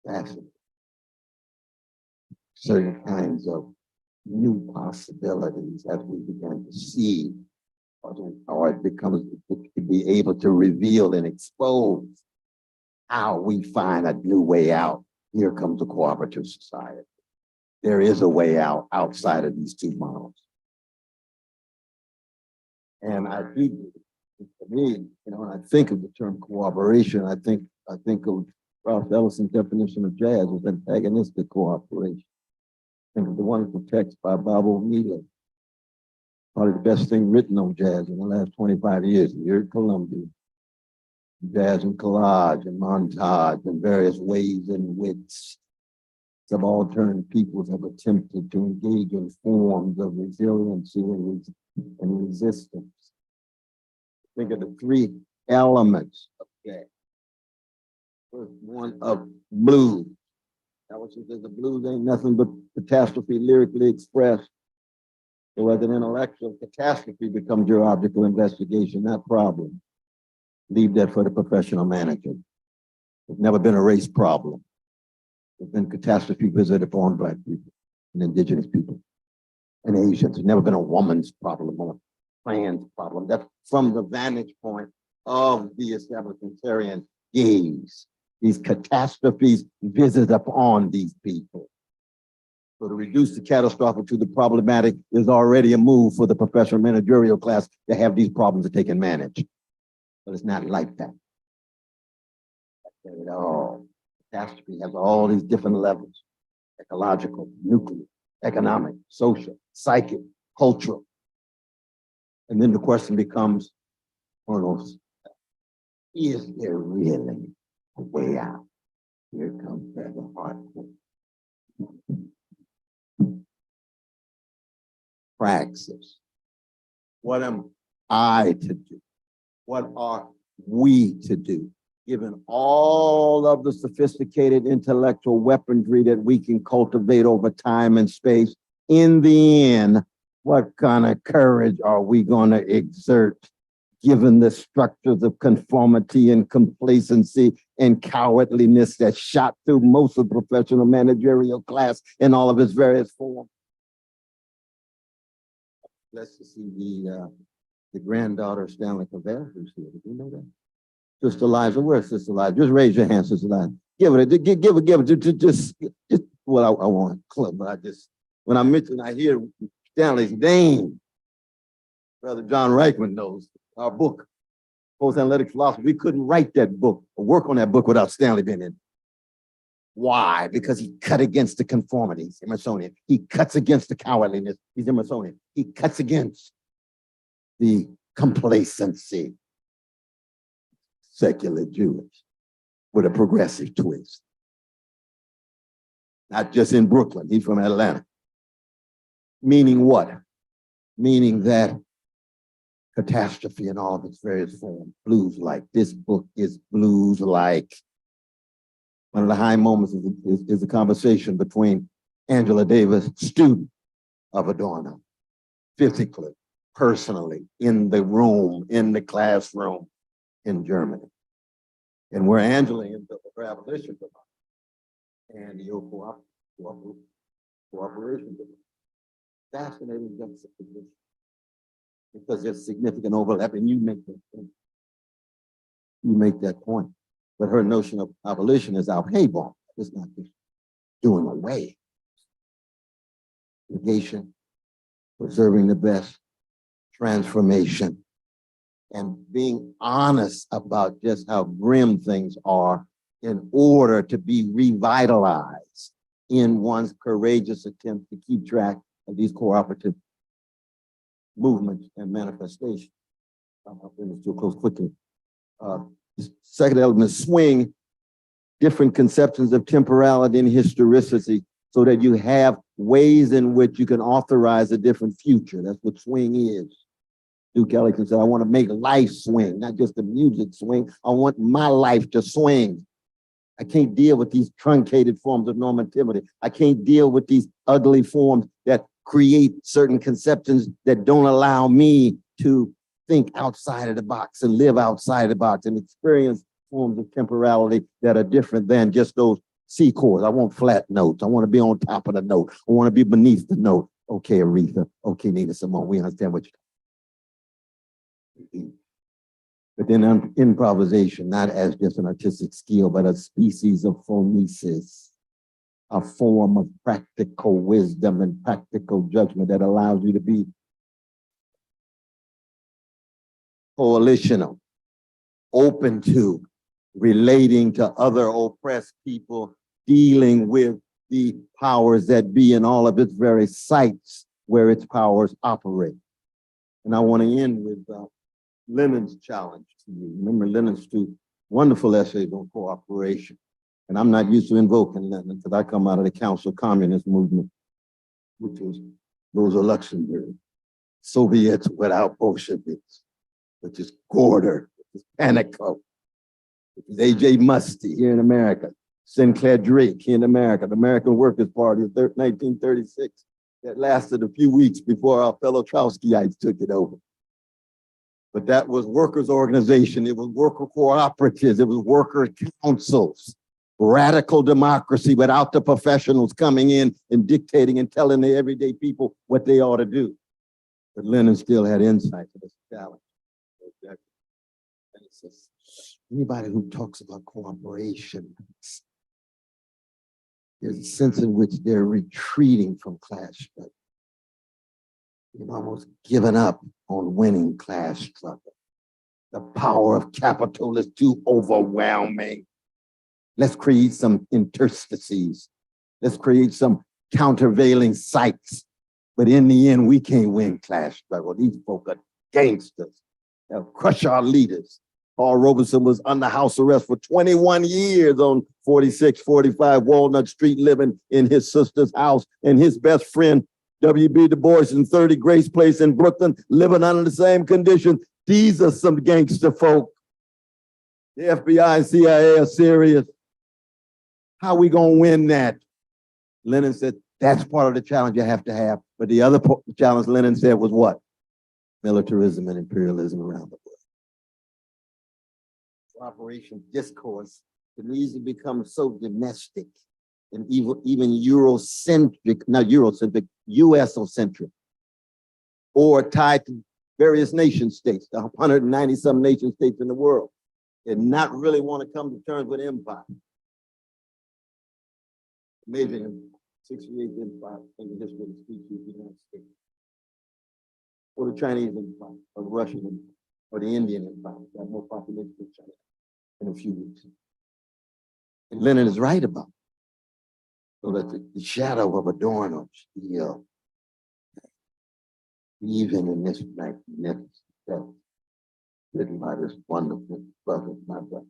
Fascinating. Certain kinds of new possibilities as we begin to see, or it becomes to be able to reveal and expose how we find a new way out. Here comes a cooperative society. There is a way out outside of these two models. And I do, for me, when I think of the term cooperation, I think of Ralph Ellison's definition of jazz as antagonistic cooperation. Think of the wonderful text by Bob O'Meara, probably the best thing written on jazz in the last 25 years, here at Columbia. Jazz and collage and montage and various ways in which subaltern peoples have attempted to engage in forms of resiliency and resistance. Think of the three elements of jazz. First one of blues. That was says the blues ain't nothing but catastrophe lyrically expressed. So as an intellectual, catastrophe becomes your object of investigation, not problem. Leave that for the professional manager. It's never been a race problem. It's been catastrophe visited upon Black people and indigenous people and Asians. It's never been a woman's problem or a trans problem. That's from the vantage point of the establishmentarian gaze. These catastrophes visit upon these people. So to reduce the catastrophic to the problematic is already a move for the professional managerial class to have these problems that they can manage. But it's not like that. At all. Catastrophe has all these different levels: ecological, nuclear, economic, social, psychic, cultural. And then the question becomes, is there really a way out? Here comes the Harcourt. Praxis. What am I to do? What are we to do? Given all of the sophisticated intellectual weaponry that we can cultivate over time and space, in the end, what kind of courage are we going to exert given the structures of conformity and complacency and cowardliness that shot through most of the professional managerial class in all of its various forms? Let's see the granddaughter of Stanley Cavell who's here. Did you know that? Sister Liza, where's Sister Liza? Just raise your hand, Sister Liza. Give it, just what I want. But when I hear Stanley's name, Brother John Reichman knows our book, Post-Analytic Philosophy. We couldn't write that book or work on that book without Stanley being in it. Why? Because he cut against the conformity. He's Emersonian. He cuts against the cowardliness. He's Emersonian. He cuts against the complacency. Secular Jewish with a progressive twist. Not just in Brooklyn, he's from Atlanta. Meaning what? Meaning that catastrophe in all of its various forms, blues-like. This book is blues-like. One of the high moments is a conversation between Angela Davis, student of Adorno, physically, personally, in the room, in the classroom in Germany. And where Angela ends up with her abolition and the cooperation. Fascinating juxtaposition because there's significant overlap, and you make that point. But her notion of abolition is our hey bomb. It's not just doing away. Negation, preserving the best, transformation, and being honest about just how grim things are in order to be revitalized in one's courageous attempt to keep track of these cooperative movements and manifestations. I'll bring this to a close quickly. Second element, swing, different conceptions of temporality and historicity so that you have ways in which you can authorize a different future. That's what swing is. Duke Ellington said, I want to make life swing, not just the music swing. I want my life to swing. I can't deal with these truncated forms of normativity. I can't deal with these ugly forms that create certain conceptions that don't allow me to think outside of the box and live outside of the box and experience forms of temporality that are different than just those C chords. I want flat notes. I want to be on top of the note. I want to be beneath the note. Okay, Aretha. Okay, Nina Simone. We understand what you're. But then improvisation, not as just an artistic skill, but a species of phonesis, a form of practical wisdom and practical judgment that allows you to be coalitional, open to relating to other oppressed people, dealing with the powers that be in all of its various sites where its powers operate. And I want to end with Lenin's challenge to you. Remember Lenin's two wonderful essays on cooperation. And I'm not used to invoking Lenin because I come out of the Council Communist movement, which was Rosa Luxemburg, Soviets without Bolsheviks, which is Gorder, which is Panico, which is A.J. Musty here in America, Sinclair Drake here in America, the American Workers' Party of 1936 that lasted a few weeks before our fellow Trotskyites took it over. But that was workers' organization. It was worker cooperatives. It was worker councils, radical democracy without the professionals coming in and dictating and telling the everyday people what they ought to do. But Lenin still had insight to this challenge. And it says, anybody who talks about cooperation, there's a sense in which they're retreating from class struggle. They've almost given up on winning class struggle. The power of capital is too overwhelming. Let's create some interstices. Let's create some countervailing sites. But in the end, we can't win class struggle. These folk are gangsters. They'll crush our leaders. Paul Robeson was under house arrest for 21 years on 4645 Walnut Street, living in his sister's house, and his best friend, W.B. Du Bois, in 30 Grace Place in Brooklyn, living under the same conditions. These are some gangster folk. The FBI and CIA are serious. How are we going to win that? Lenin said, that's part of the challenge you have to have. But the other challenge Lenin said was what? Militarism and imperialism around the world. Cooperation discourse can easily become so domestic and even Eurocentric, not Eurocentric, US-centric, or tied to various nation states, the 190 some nation states in the world, and not really want to come to terms with empire. Amazing, 68 empire in the history of the species of the United States, or the Chinese empire, or the Russian empire, or the Indian empire, got more population than China in a few weeks. And Lenin is right about it. So that the shadow of Adorno still, even in this magnificent text, written by this wonderful brother, my brother.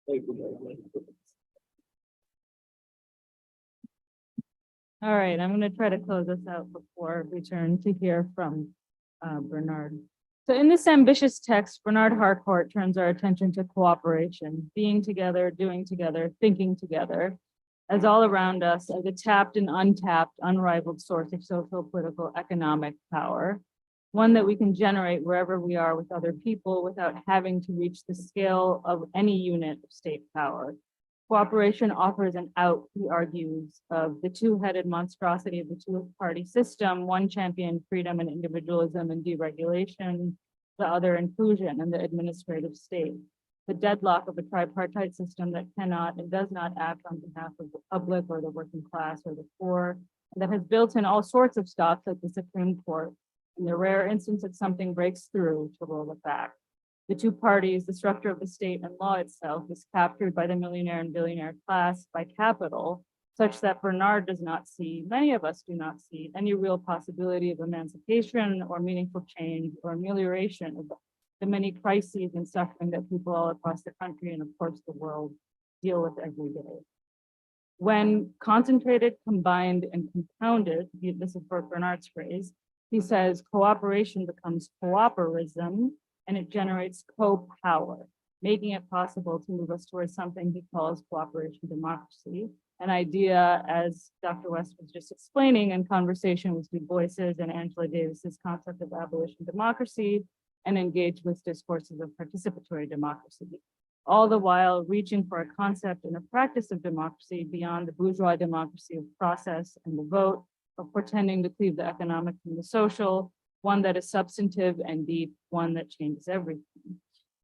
Thank you very much. All right, I'm going to try to close this out before we turn to hear from Bernard. So in this ambitious text, Bernard Harcourt turns our attention to cooperation, being together, doing together, thinking together, as all around us as a tapped and untapped, unrivaled source of social, political, economic power, one that we can generate wherever we are with other people without having to reach the scale of any unit of state power. Cooperation offers an out, he argues, of the two-headed monstrosity of the two-party system, one champion freedom and individualism and deregulation, the other inclusion and the administrative state. The deadlock of a tripartite system that cannot and does not act on behalf of the public or the working class or the poor, and that has built in all sorts of stops like the Supreme Court, in the rare instance that something breaks through to roll it back. The two parties, the structure of the state and law itself is captured by the millionaire and billionaire class, by capital, such that Bernard does not see, many of us do not see, any real possibility of emancipation or meaningful change or amelioration of the many crises and suffering that people all across the country and of course the world deal with every day. When concentrated, combined, and compounded, this is Bernard's phrase, he says cooperation becomes cooperism, and it generates co-power, making it possible to move us towards something he calls cooperation democracy, an idea, as Dr. West was just explaining in conversation with Du Bois's and Angela Davis's concept of abolition democracy, and engage with discourses of participatory democracy, all the while reaching for a concept and a practice of democracy beyond the bourgeois democracy of process and the vote, of pretending to cleave the economic from the social, one that is substantive and deep, one that changes everything.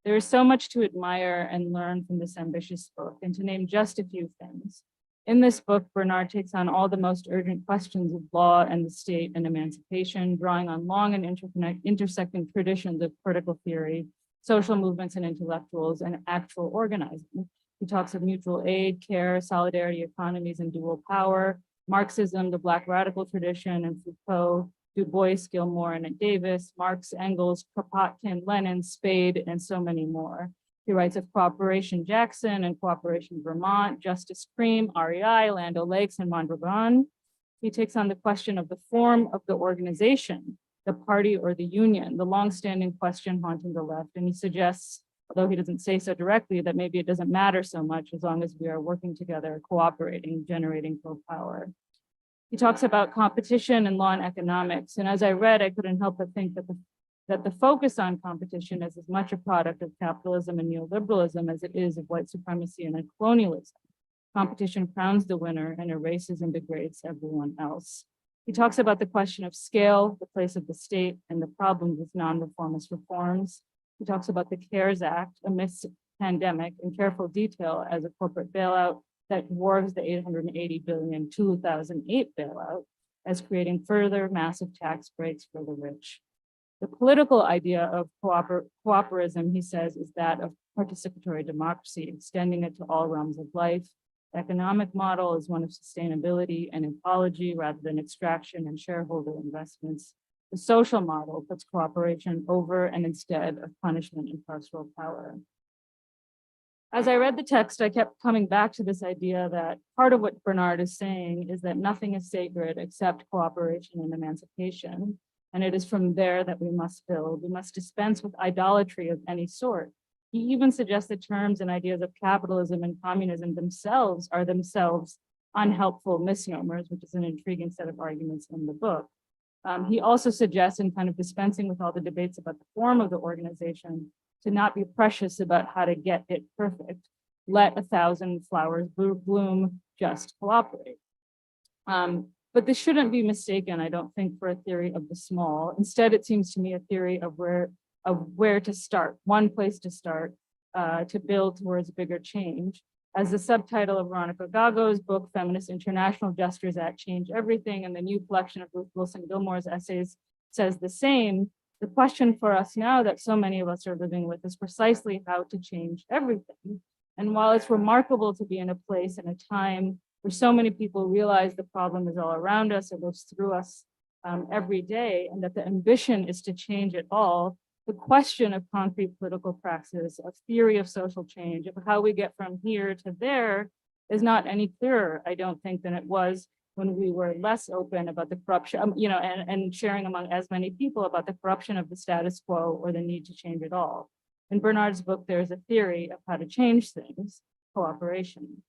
There is so much to admire and learn from this ambitious book, and to name just a few things. In this book, Bernard takes on all the most urgent questions of law and the state and emancipation, drawing on long and intersecting traditions of critical theory, social movements and intellectuals, and actual organizing. He talks of mutual aid, care, solidarity economies, and dual power, Marxism, the Black radical tradition, and Foucault, Du Bois, Gilmore, and Davis, Marx, Engels, Kropotkin, Lenin, Spade, and so many more. He writes of Cooperation Jackson and Cooperation Vermont, Justice Cream, REI, Land O'Lakes, and Mondragon. He takes on the question of the form of the organization, the party or the union, the longstanding question haunting the left. And he suggests, although he doesn't say so directly, that maybe it doesn't matter so much as long as we are working together, cooperating, generating co-power. He talks about competition and law and economics. And as I read, I couldn't help but think that the focus on competition is as much a product of capitalism and neoliberalism as it is of white supremacy and colonialism. Competition crowns the winner and erases and degrades everyone else. He talks about the question of scale, the place of the state, and the problems with non-reformist reforms. He talks about the CARES Act amidst pandemic in careful detail as a corporate bailout that dwarfs the $880 billion 2008 bailout, as creating further massive tax breaks for the rich. The political idea of cooperism, he says, is that of participatory democracy, extending it to all realms of life. The economic model is one of sustainability and ecology rather than extraction and shareholder investments. The social model puts cooperation over and instead of punishment and carceral power. As I read the text, I kept coming back to this idea that part of what Bernard is saying is that nothing is sacred except cooperation and emancipation. And it is from there that we must build. We must dispense with idolatry of any sort. He even suggests that terms and ideas of capitalism and communism themselves are themselves unhelpful misnomers, which is an intriguing set of arguments in the book. He also suggests, in kind of dispensing with all the debates about the form of the organization, to not be precious about how to get it perfect. Let 1,000 flowers bloom, just cooperate. But this shouldn't be mistaken, I don't think, for a theory of the small. Instead, it seems to me a theory of where to start, one place to start to build towards bigger change. As the subtitle of Veronica Gago's book, Feminist International Gestures at Change Everything, and the new collection of Ruth Wilson Gilmore's essays says the same, the question for us now that so many of us are living with is precisely how to change everything. And while it's remarkable to be in a place and a time where so many people realize the problem is all around us, it lives through us every day, and that the ambition is to change it all, the question of concrete political praxis, of theory of social change, of how we get from here to there is not any clearer, I don't think, than it was when we were less open about the corruption, and sharing among as many people about the corruption of the status quo or the need to change it all. In Bernard's book, there's a theory of how to change things, cooperation.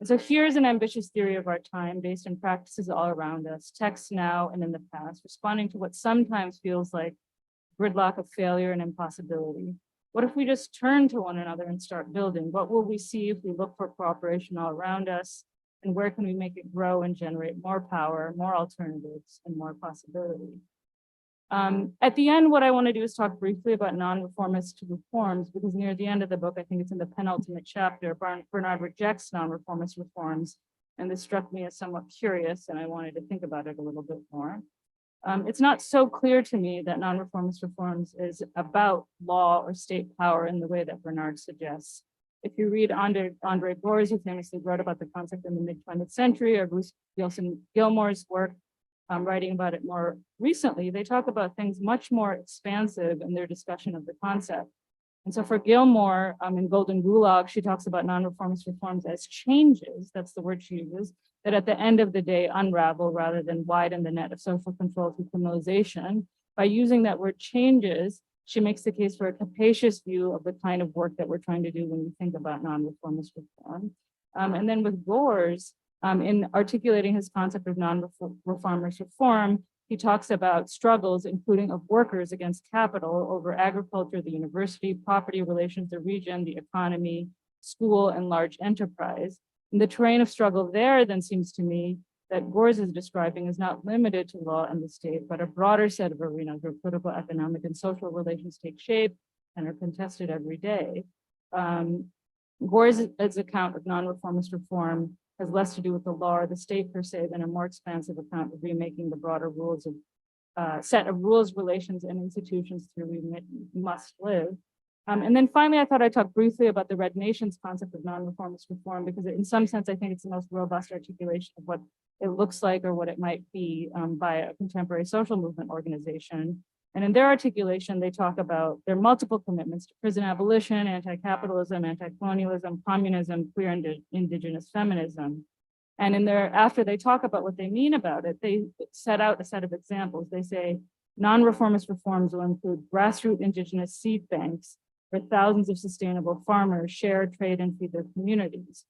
And so here's an ambitious theory of our time based on practices all around us, texts now and in the past, responding to what sometimes feels like gridlock of failure and impossibility. What if we just turn to one another and start building? What will we see if we look for cooperation all around us? And where can we make it grow and generate more power, more alternatives, and more possibility? At the end, what I want to do is talk briefly about non-reformist reforms, because near the end of the book, I think it's in the penultimate chapter, Bernard rejects non-reformist reforms. And this struck me as somewhat curious, and I wanted to think about it a little bit more. It's not so clear to me that non-reformist reforms is about law or state power in the way that Bernard suggests. If you read Andre Gores, who famously wrote about the concept in the mid-20th century, or Bruce Gilson Gilmore's work, writing about it more recently, they talk about things much more expansive in their discussion of the concept. And so for Gilmore, in Golden Gulag, she talks about non-reformist reforms as changes, that's the word she uses, that at the end of the day unravel rather than widen the net of social control through criminalization. By using that word changes, she makes the case for a capacious view of the kind of work that we're trying to do when we think about non-reformist reform. And then with Gores, in articulating his concept of non-reformist reform, he talks about struggles, including of workers against capital over agriculture, the university, property relations, the region, the economy, school, and large enterprise. And the terrain of struggle there then seems to me that Gores is describing is not limited to law and the state, but a broader set of arenas where political, economic, and social relations take shape and are contested every day. Gores' account of non-reformist reform has less to do with the law or the state per se than a more expansive account of remaking the broader rules of set of rules, relations, and institutions through we must live. And then finally, I thought I'd talk briefly about the Red Nations concept of non-reformist reform, because in some sense, I think it's the most robust articulation of what it looks like or what it might be by a contemporary social movement organization. And in their articulation, they talk about their multiple commitments to prison abolition, anti-capitalism, anti-colonialism, communism, queer and indigenous feminism. And in their, after they talk about what they mean about it, they set out a set of examples. They say non-reformist reforms will include grassroots indigenous seed banks where thousands of sustainable farmers share, trade, and feed their communities.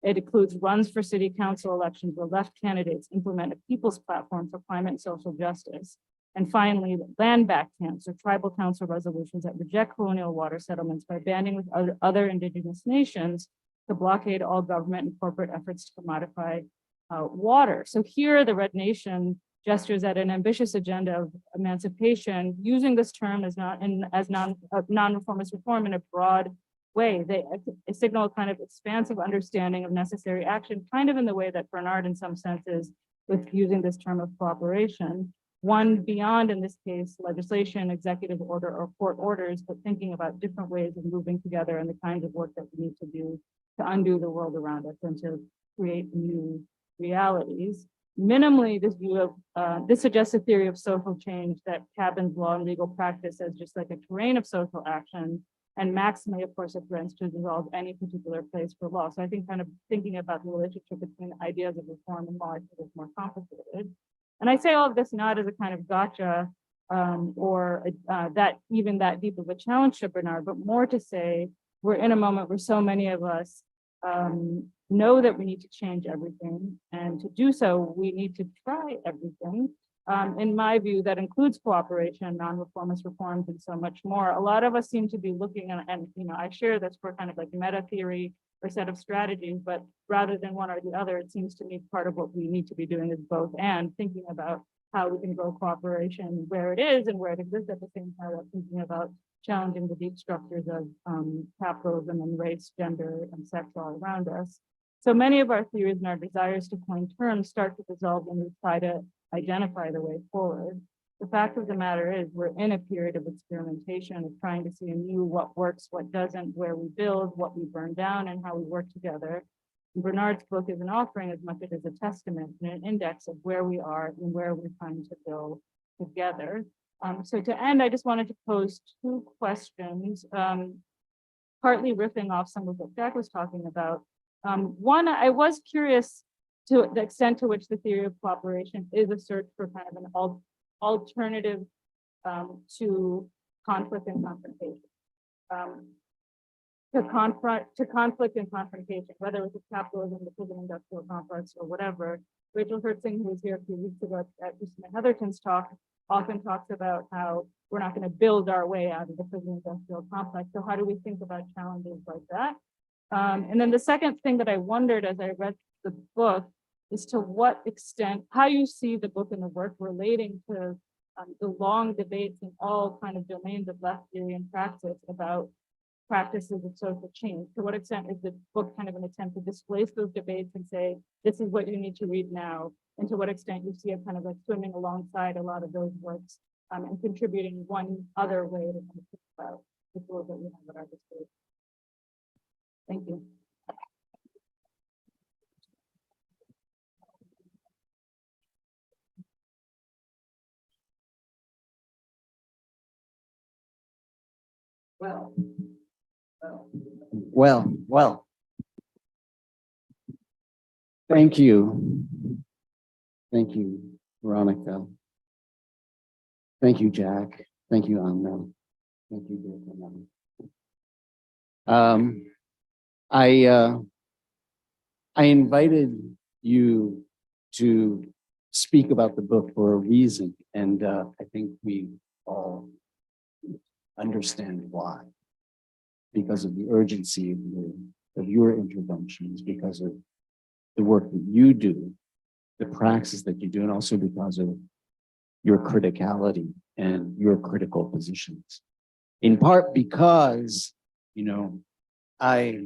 It includes runs for city council elections where left candidates implement a people's platform for climate and social justice. And finally, land back camps or tribal council resolutions that reject colonial water settlements by banding with other indigenous nations to blockade all government and corporate efforts to commodify water. So here the Red Nation gestures at an ambitious agenda of emancipation, using this term as non-reformist reform in a broad way. They signal a kind of expansive understanding of necessary action, kind of in the way that Bernard in some senses with using this term of cooperation. One beyond, in this case, legislation, executive order, or court orders, but thinking about different ways of moving together and the kinds of work that we need to do to undo the world around us and to create new realities. Minimally, this view of, this suggests a theory of social change that cabins law and legal practice as just like a terrain of social action, and maximally, of course, it threatens to dissolve any particular place for law. So I think kind of thinking about the relationship between ideas of reform and law, I think is more complicated. And I say all of this not as a kind of gotcha or that even that deep of a challenge to Bernard, but more to say we're in a moment where so many of us know that we need to change everything. And to do so, we need to try everything. In my view, that includes cooperation, non-reformist reforms, and so much more. A lot of us seem to be looking, and you know, I share this for kind of like meta theory or set of strategies, but rather than one or the other, it seems to me part of what we need to be doing is both, and thinking about how we can grow cooperation where it is and where it exists at the same time, while thinking about challenging the deep structures of capitalism and race, gender, and sex all around us. So many of our theories and our desires to coin terms start to dissolve when we try to identify the way forward. The fact of the matter is we're in a period of experimentation, of trying to see anew what works, what doesn't, where we build, what we burn down, and how we work together. And Bernard's book is an offering as much as it's a testament and an index of where we are and where we're trying to build together. So to end, I just wanted to pose two questions, partly riffing off some of what Jack was talking about. One, I was curious to the extent to which the theory of cooperation is a search for kind of an alternative to conflict and confrontation. To conflict and confrontation, whether it's capitalism, the prison industrial complex, or whatever. Rachel Hertzing, who was here a few weeks ago at Usman Heatherton's talk, often talks about how we're not going to build our way out of the prison industrial complex. So how do we think about challenges like that? And then the second thing that I wondered as I read the book is to what extent, how you see the book and the work relating to the long debates in all kind of domains of left theory and practice about practices of social change. To what extent is the book kind of an attempt to displace those debates and say, this is what you need to read now? And to what extent you see it kind of like swimming alongside a lot of those works and contributing one other way to kind of think about the tools that we have at our disposal. Thank you. Well. Thank you. Thank you, Veronica. Thank you, Jack. Thank you, Anna. Thank you, I invited you to speak about the book for a reason, and I think we all understand why. Because of the urgency of your interventions, because of the work that you do, the praxis that you do, and also because of your criticality and your critical positions. In part because, you know, I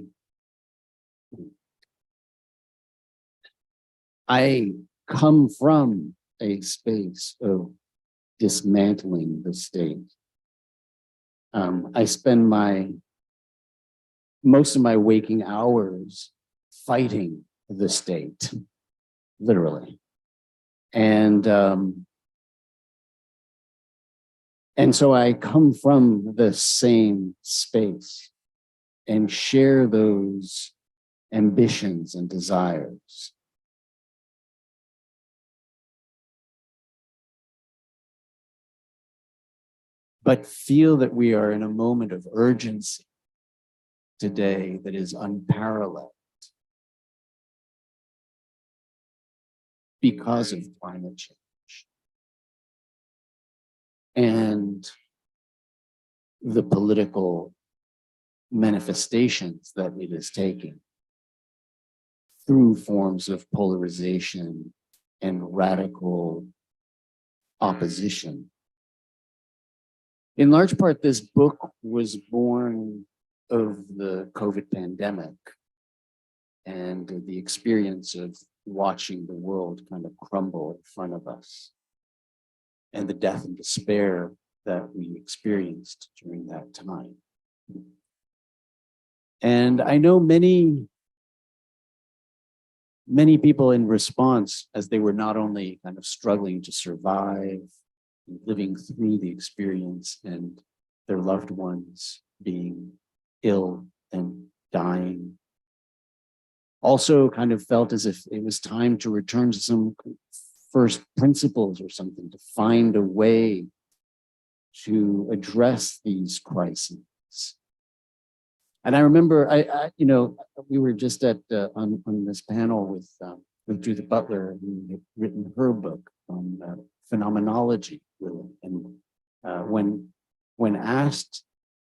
come from a space of dismantling the state. I spend most of my waking hours fighting the state, literally. And so I come from the same space and share those ambitions and desires. But feel that we are in a moment of urgency today that is unparalleled because of climate change and the political manifestations that it is taking through forms of polarization and radical opposition. In large part, this book was born of the COVID pandemic and the experience of watching the world kind of crumble in front of us and the death and despair that we experienced during that time. And I know many people in response, as they were not only kind of struggling to survive, living through the experience and their loved ones being ill and dying, also kind of felt as if it was time to return to some first principles or something, to find a way to address these crises. And I remember, you know, we were just at on this panel with Judith Butler, who had written her book on phenomenology, really. And when asked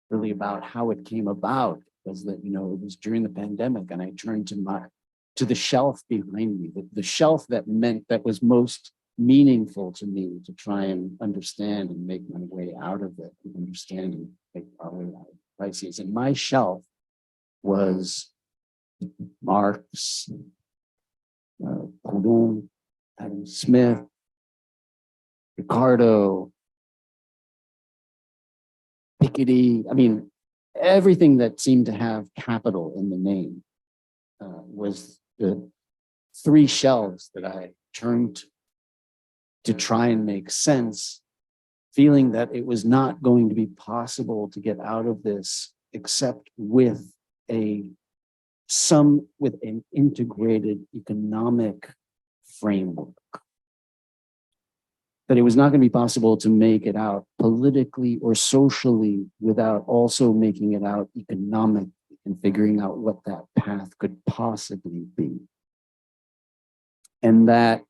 really about how it came about, was that, you know, it was during the pandemic, and I turned to the shelf behind me, the shelf that was most meaningful to me to try and understand and make my way out of it, and understand and make our way out of crises. And my shelf was Marx, Proudhon, Adam Smith, Ricardo, Piketty. I mean, everything that seemed to have capital in the name was the three shelves that I turned to try and make sense, feeling that it was not going to be possible to get out of this except with an integrated economic framework. That it was not going to be possible to make it out politically or socially without also making it out economically and figuring out what that path could possibly be. And that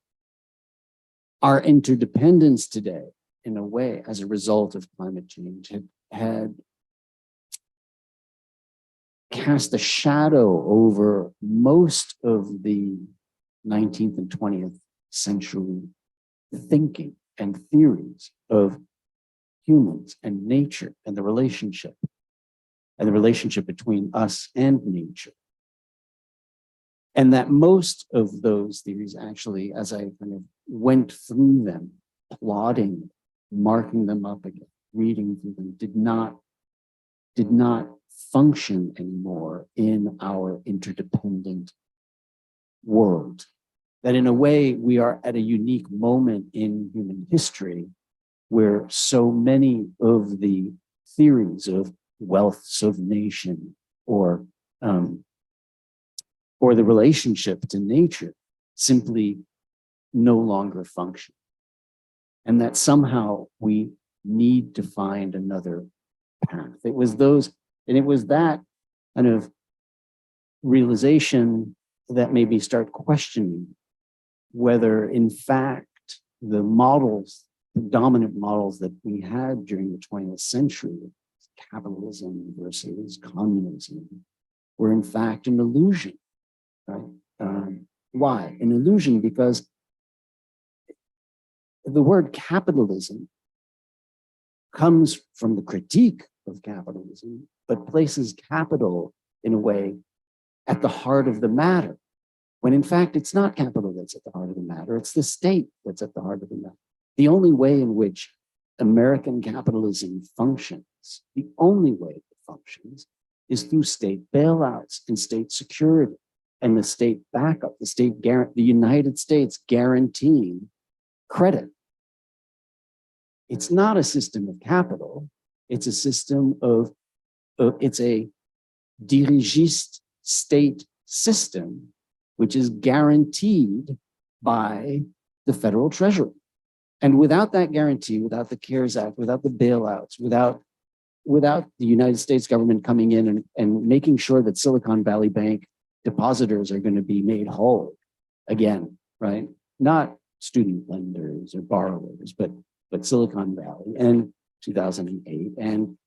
our interdependence today, in a way, as a result of climate change, had cast a shadow over most of the 19th and 20th century thinking and theories of humans and nature and the relationship between us and nature. And that most of those theories actually, as I kind of went through them, plotting, marking them up again, reading through them, did not function anymore in our interdependent world. That in a way, we are at a unique moment in human history where so many of the theories of wealths of nation or the relationship to nature simply no longer function. And that somehow we need to find another path. It was that kind of realization that made me start questioning whether, in fact, the dominant models that we had during the 20th century, capitalism versus communism, were in fact an illusion, right? Why? An illusion because the word capitalism comes from the critique of capitalism, but places capital in a way at the heart of the matter, when in fact it's not capital that's at the heart of the matter, it's the state that's at the heart of the matter. The only way in which American capitalism functions, the only way it functions, is through state bailouts and state security and the state backup, the United States guaranteeing credit. It's not a system of capital. It's a system it's a dirigiste state system, which is guaranteed by the federal treasury. And without that guarantee, without the CARES Act, without the bailouts, without the United States government coming in and making sure that Silicon Valley Bank depositors are going to be made whole again, right? Not student lenders or borrowers, but Silicon Valley and 2008 and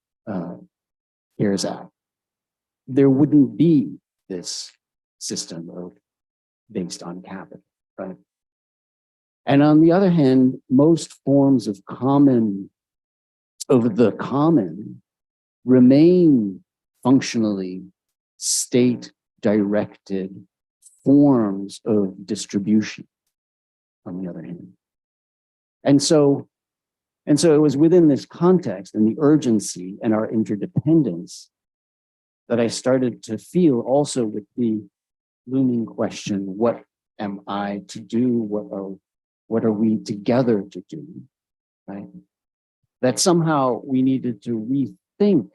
CARES Act. There wouldn't be this system based on capital, right? And on the other hand, most forms of the common remain functionally state-directed forms of distribution, on the other hand. And so it was within this context and the urgency and our interdependence that I started to feel also with the looming question, what am I to do? What are we together to do, right? That somehow we needed to rethink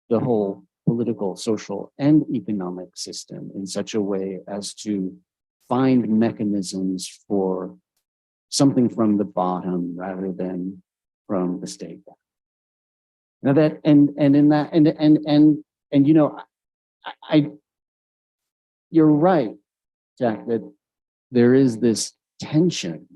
the whole political, social, and economic system in such a way as to find mechanisms for something from the bottom rather than from the state. Now that you know, you're right, Jack, that there is this tension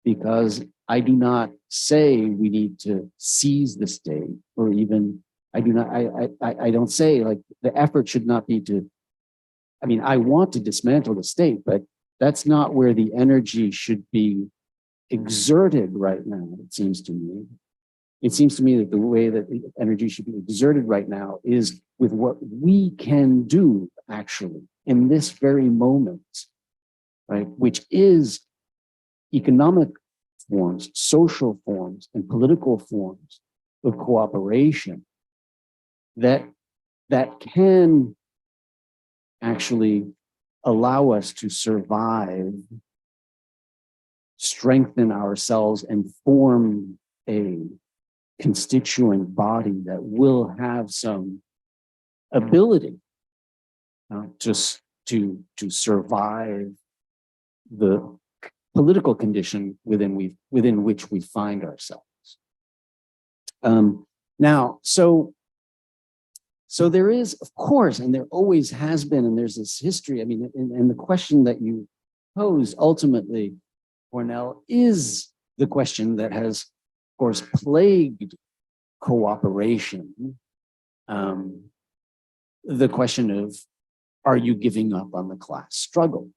because I do not say we need to seize the state, or even I don't say like the effort should not be to, I mean, I want to dismantle the state, but that's not where the energy should be exerted right now, it seems to me. It seems to me that the way that the energy should be exerted right now is with what we can do actually in this very moment, right? Which is economic forms, social forms, and political forms of cooperation that can actually allow us to survive, strengthen ourselves, and form a constituent body that will have some ability just to survive the political condition within which we find ourselves. Now, so there is, of course, and there always has been, and there's this history. I mean, and the question that you posed ultimately, Cornel, is the question that has, of course, plagued cooperation. The question of, are you giving up on the class struggle,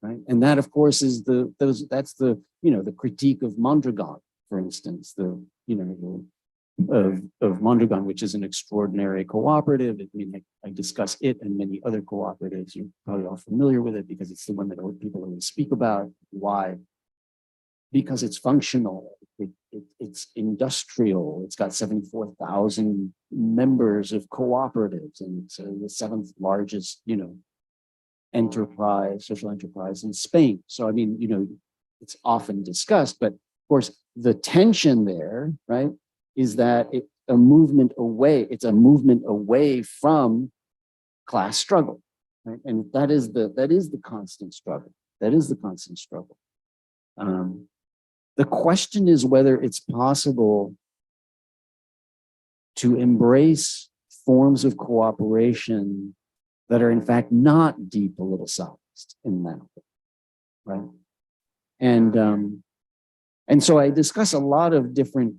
right? And that, of course, is that's the critique of Mondragon, for instance, of Mondragon, which is an extraordinary cooperative. I mean, I discuss it and many other cooperatives. You're probably all familiar with it because it's the one that people always speak about. Why? Because it's functional. It's industrial. It's got 74,000 members of cooperatives, and it's the seventh largest, social enterprise in Spain. So, I mean, it's often discussed, but of course, the tension there, right, is that it's a movement away from class struggle, right? And that is the constant struggle. That is the constant struggle. The question is whether it's possible to embrace forms of cooperation that are in fact not depoliticized in that way, right? And so I discuss a lot of different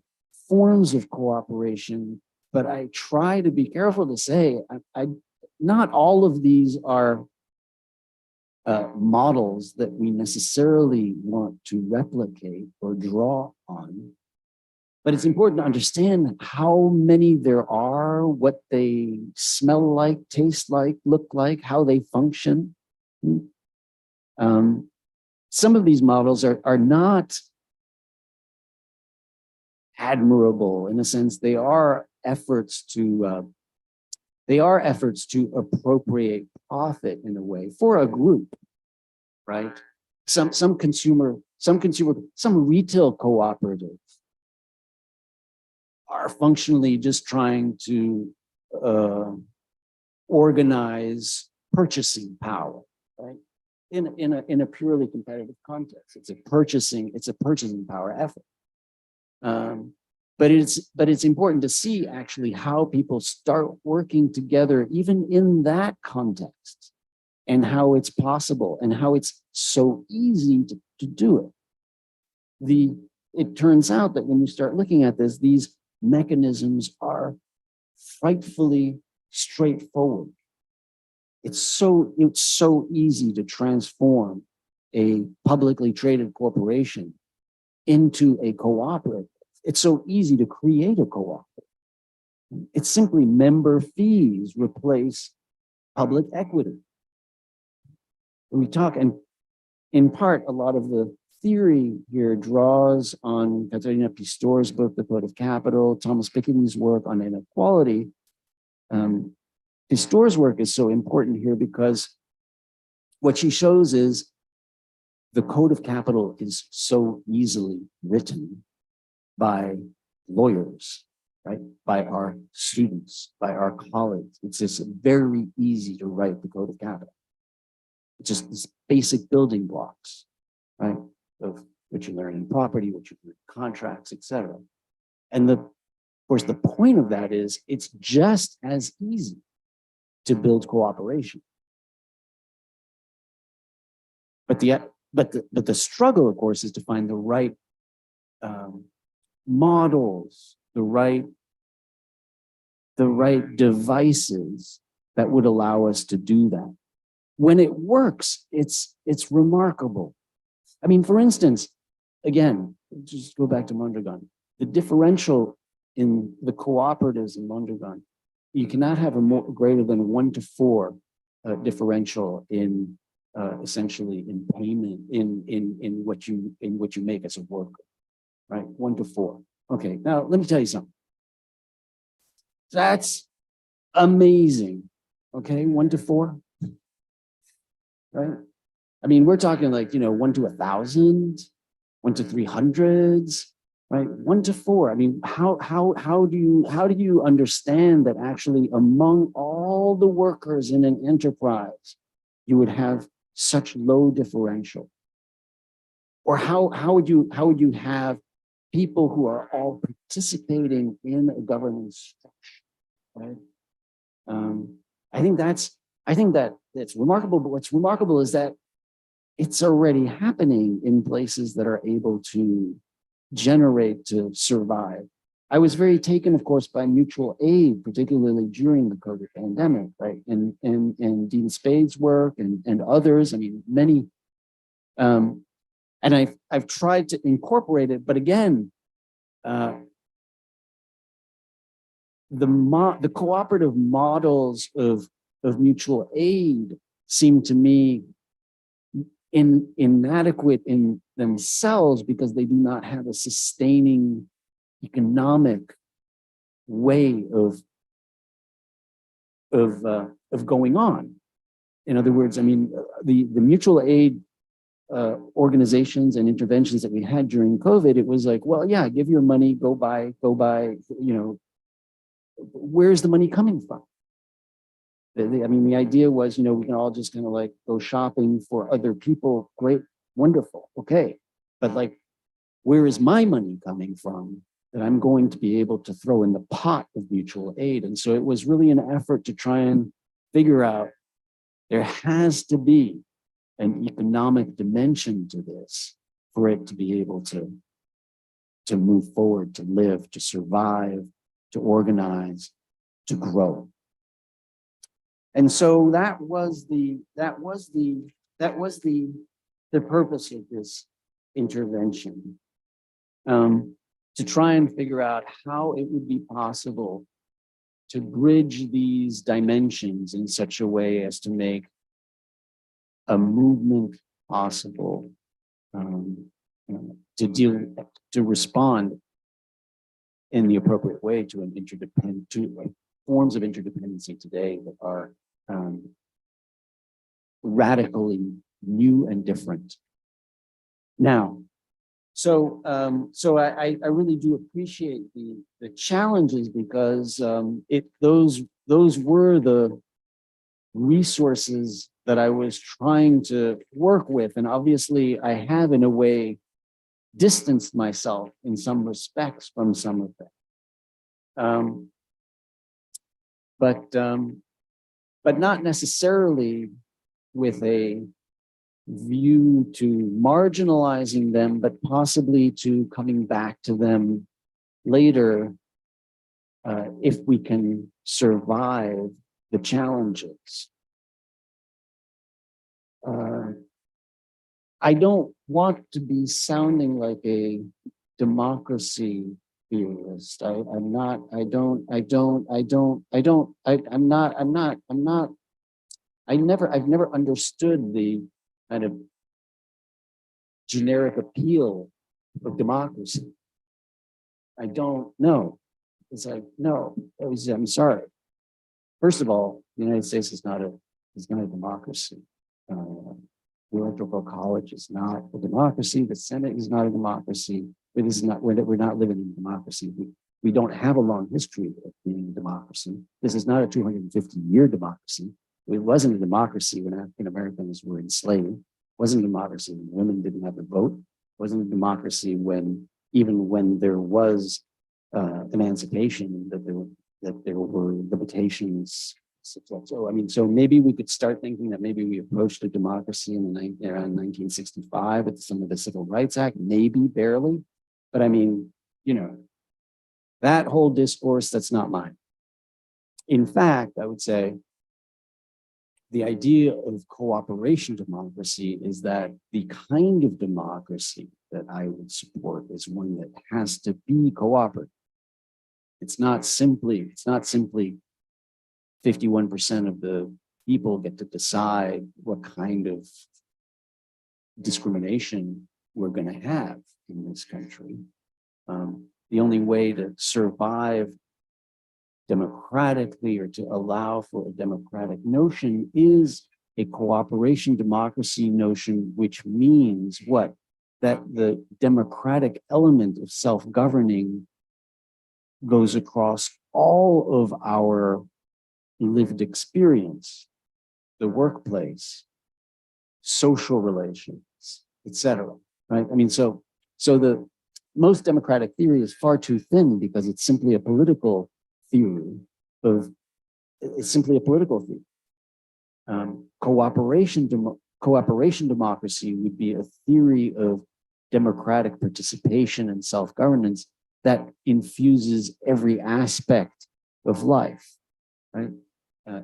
forms of cooperation, but I try to be careful to say not all of these are models that we necessarily want to replicate or draw on. But it's important to understand how many there are, what they smell like, taste like, look like, how they function. Some of these models are not admirable in a sense. They are efforts to appropriate profit in a way for a group, right? Some retail cooperatives are functionally just trying to organize purchasing power, right? In a purely competitive context. It's a purchasing power effort. But it's important to see actually how people start working together, even in that context, and how it's possible and how it's so easy to do it. It turns out that when you start looking at this, these mechanisms are frightfully straightforward. It's so easy to transform a publicly traded corporation into a cooperative. It's so easy to create a cooperative. It's simply member fees replace public equity. We talk, and in part, a lot of the theory here draws on Katerina Pistor's book, The Code of Capital, Thomas Piketty's work on inequality. Pistor's work is so important here because what she shows is the Code of Capital is so easily written by lawyers, right? By our students, by our colleagues. It's just very easy to write the Code of Capital. It's just these basic building blocks, right? Of what you learn in property, what you learn in contracts, etc. And of course, the point of that is it's just as easy to build cooperation. But the struggle, of course, is to find the right models, the right devices that would allow us to do that. When it works, it's remarkable. I mean, for instance, again, just go back to Mondragon. The differential in the cooperatives in Mondragon, you cannot have a greater than 1-to-4 differential in essentially in payment in what you make as a worker, right? 1-to-4. Okay, now let me tell you something. That's amazing. Okay, 1-to-4, right? I mean, we're talking like 1 to 1,000, 1 to 300s, right? 1-to-4. I mean, how do you understand that actually among all the workers in an enterprise, you would have such low differential? or how would you have people who are all participating in a governance structure, right? I think that's remarkable, but what's remarkable is that it's already happening in places that are able to generate to survive. I was very taken, of course, by mutual aid, particularly during the COVID pandemic, right? And Dean Spade's work and others, I mean, many, and I've tried to incorporate it, but again, the cooperative models of mutual aid seem to me inadequate in themselves because they do not have a sustaining economic way of going on. In other words, I mean, the mutual aid organizations and interventions that we had during COVID, it was like, well, yeah, give your money, go buy, you know, where's the money coming from? I mean, the idea was, you know, we can all just kind of like go shopping for other people. Great, wonderful, okay. But like, where is my money coming from that I'm going to be able to throw in the pot of mutual aid? And so it was really an effort to try and figure out there has to be an economic dimension to this for it to be able to move forward, to live, to survive, to organize, to grow. And so that was the purpose of this intervention, to try and figure out how it would be possible to bridge these dimensions in such a way as to make a movement possible, to respond in the appropriate way to an forms of interdependency today that are radically new and different. Now, so I really do appreciate the challenges because those were the resources that I was trying to work with, and obviously I have in a way distanced myself in some respects from some of that. But not necessarily with a view to marginalizing them, but possibly to coming back to them later if we can survive the challenges. I don't want to be sounding like a democracy theorist. I'm not. I've never understood the kind of generic appeal of democracy. I don't know. It's like, no, I'm sorry. First of all, the United States is not a democracy. The Electoral College is not a democracy. The Senate is not a democracy. This is not, we're not living in a democracy. We don't have a long history of being a democracy. This is not a 250-year democracy. It wasn't a democracy when African Americans were enslaved. It wasn't a democracy when women didn't have the vote. It wasn't a democracy even when there was emancipation, that there were limitations. So I mean, so maybe we could start thinking that maybe we approached a democracy around 1965 with some of the Civil Rights Act, maybe barely. But I mean, you know, that whole discourse, that's not mine. In fact, I would say the idea of cooperation democracy is that the kind of democracy that I would support is one that has to be cooperative. It's not simply 51% of the people get to decide what kind of discrimination we're going to have in this country. The only way to survive democratically or to allow for a democratic notion is a cooperation democracy notion, which means what? That the democratic element of self-governing goes across all of our lived experience, the workplace, social relations, etc. right? I mean, so the most democratic theory is far too thin because it's simply a political theory it's simply a political theory. Cooperation democracy would be a theory of democratic participation and self-governance that infuses every aspect of life, right?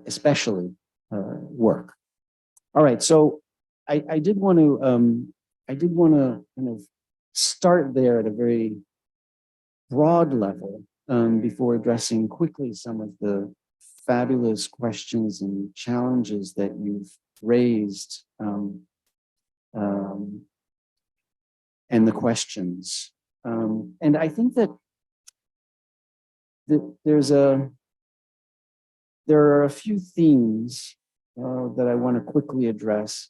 Especially work. All right, so I did want to kind of start there at a very broad level before addressing quickly some of the fabulous questions and challenges that you've raised and the questions. And I think that there are a few themes that I want to quickly address.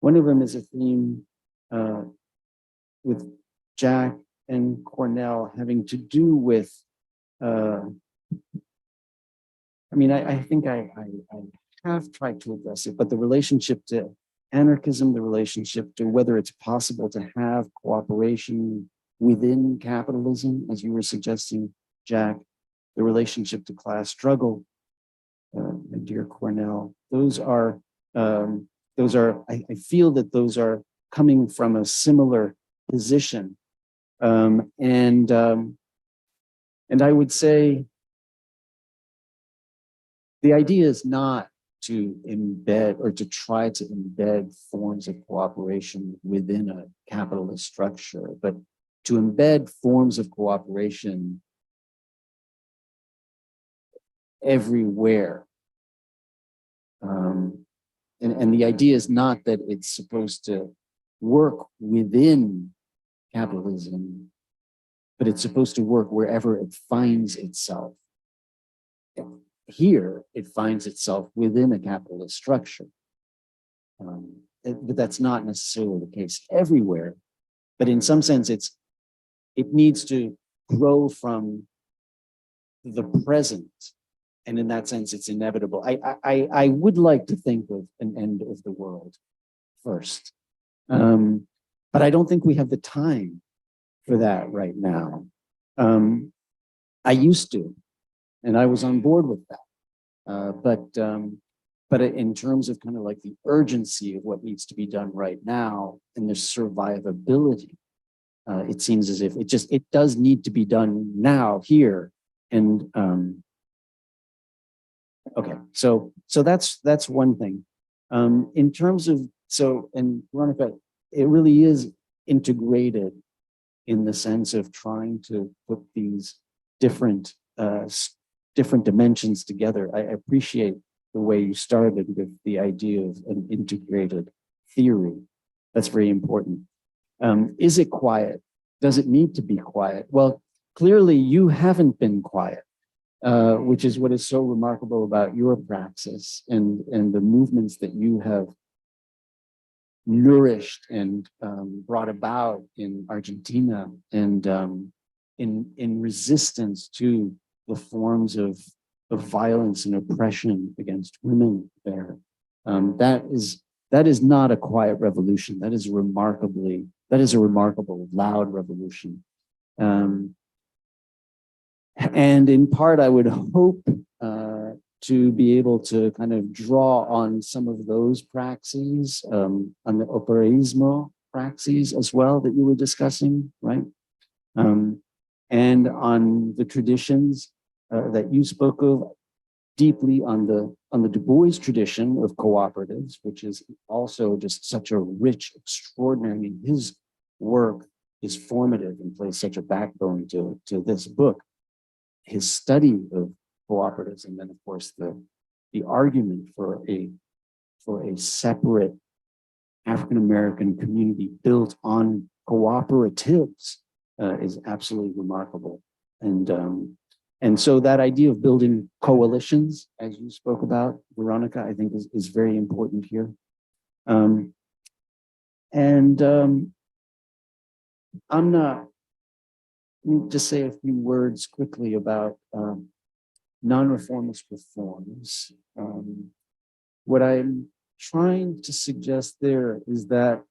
One of them is a theme with Jack and Cornel having to do with, I mean, I think I have tried to address it, but the relationship to anarchism, the relationship to whether it's possible to have cooperation within capitalism, as you were suggesting, Jack, the relationship to class struggle, my dear Cornel, those are, I feel that those are coming from a similar position. And I would say the idea is not to embed or to try to embed forms of cooperation within a capitalist structure, but to embed forms of cooperation everywhere. And the idea is not that it's supposed to work within capitalism, but it's supposed to work wherever it finds itself. Here, it finds itself within a capitalist structure. But that's not necessarily the case everywhere. But in some sense, it needs to grow from the present. And in that sense, it's inevitable. I would like to think of an end of the world first. But I don't think we have the time for that right now. I used to, and I was on board with that. But in terms of kind of like the urgency of what needs to be done right now and the survivability, it seems as if it does need to be done now here. And okay, so that's one thing. In terms of, and Veronica, it really is integrated in the sense of trying to put these different dimensions together. I appreciate the way you started with the idea of an integrated theory. That's very important. Is it quiet? Does it need to be quiet? Well, clearly you haven't been quiet, which is what is so remarkable about your praxis and the movements that you have nourished and brought about in Argentina and in resistance to the forms of violence and oppression against women there. That is not a quiet revolution. That is a remarkable loud revolution. And in part, I would hope to be able to kind of draw on some of those praxes, on the operaismo praxes as well that you were discussing, right? And on the traditions that you spoke of, deeply on the Du Bois tradition of cooperatives, which is also just such a rich, extraordinary, I mean, his work is formative and plays such a backbone to this book. His study of cooperatives, and then of course the argument for a separate African-American community built on cooperatives is absolutely remarkable. And so that idea of building coalitions, as you spoke about, Veronica, I think is very important here. I'm not, let me just say a few words quickly about non-reformist reforms. What I'm trying to suggest there is that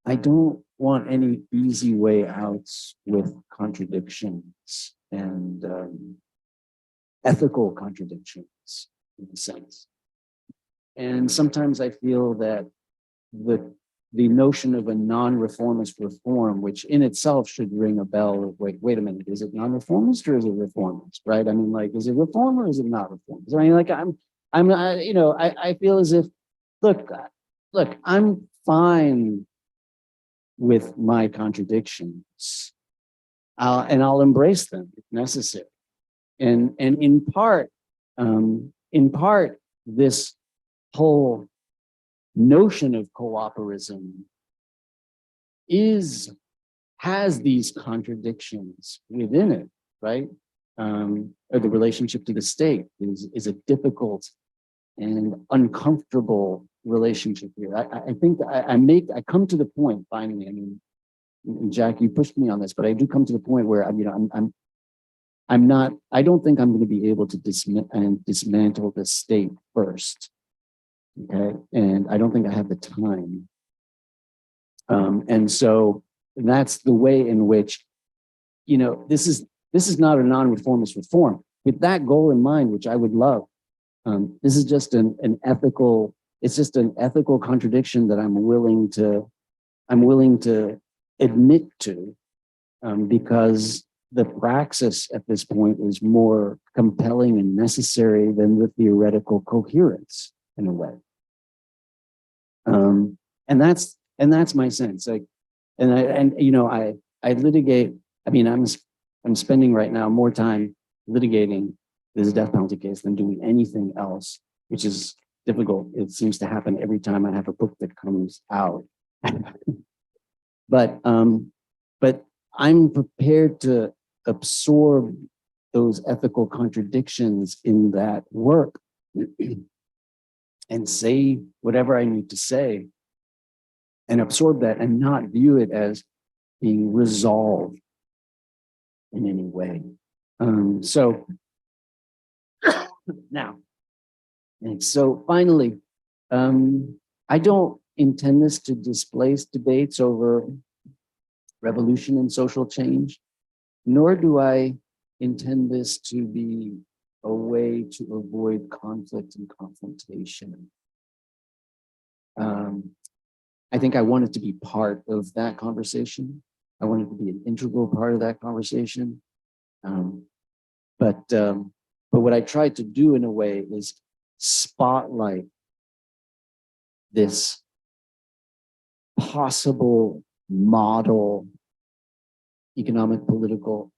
I don't want any easy way outs with contradictions and ethical contradictions in a sense. And sometimes I feel that the notion of a non-reformist reform, which in itself should ring a bell of, wait a minute, is it non-reformist or is it reformist, right? I mean, like, is it reform or is it not reformist? I mean, like, I feel as if, look, I'm fine with my contradictions. I'll embrace them if necessary. And in part, this whole notion of cooperism has these contradictions within it, right? Or the relationship to the state is a difficult and uncomfortable relationship here. I think I come to the point finally. I mean, Jack, you pushed me on this, but I do come to the point where I don't think I'm going to be able to dismantle the state first. Okay. And I don't think I have the time. And so that's the way in which, this is not a non-reformist reform. With that goal in mind, which I would love, this is just an ethical contradiction that I'm willing to admit to, because the praxis at this point is more compelling and necessary than the theoretical coherence in a way. And that's my sense. Like, I litigate. I mean, I'm spending right now more time litigating this death penalty case than doing anything else, which is difficult. It seems to happen every time I have a book that comes out. But I'm prepared to absorb those ethical contradictions in that work and say whatever I need to say and absorb that and not view it as being resolved in any way. So now, and so finally, I don't intend this to displace debates over revolution and social change, nor do I intend this to be a way to avoid conflict and confrontation. I think I want it to be part of that conversation. I want it to be an integral part of that conversation. But what I tried to do in a way is spotlight this possible model economic, political,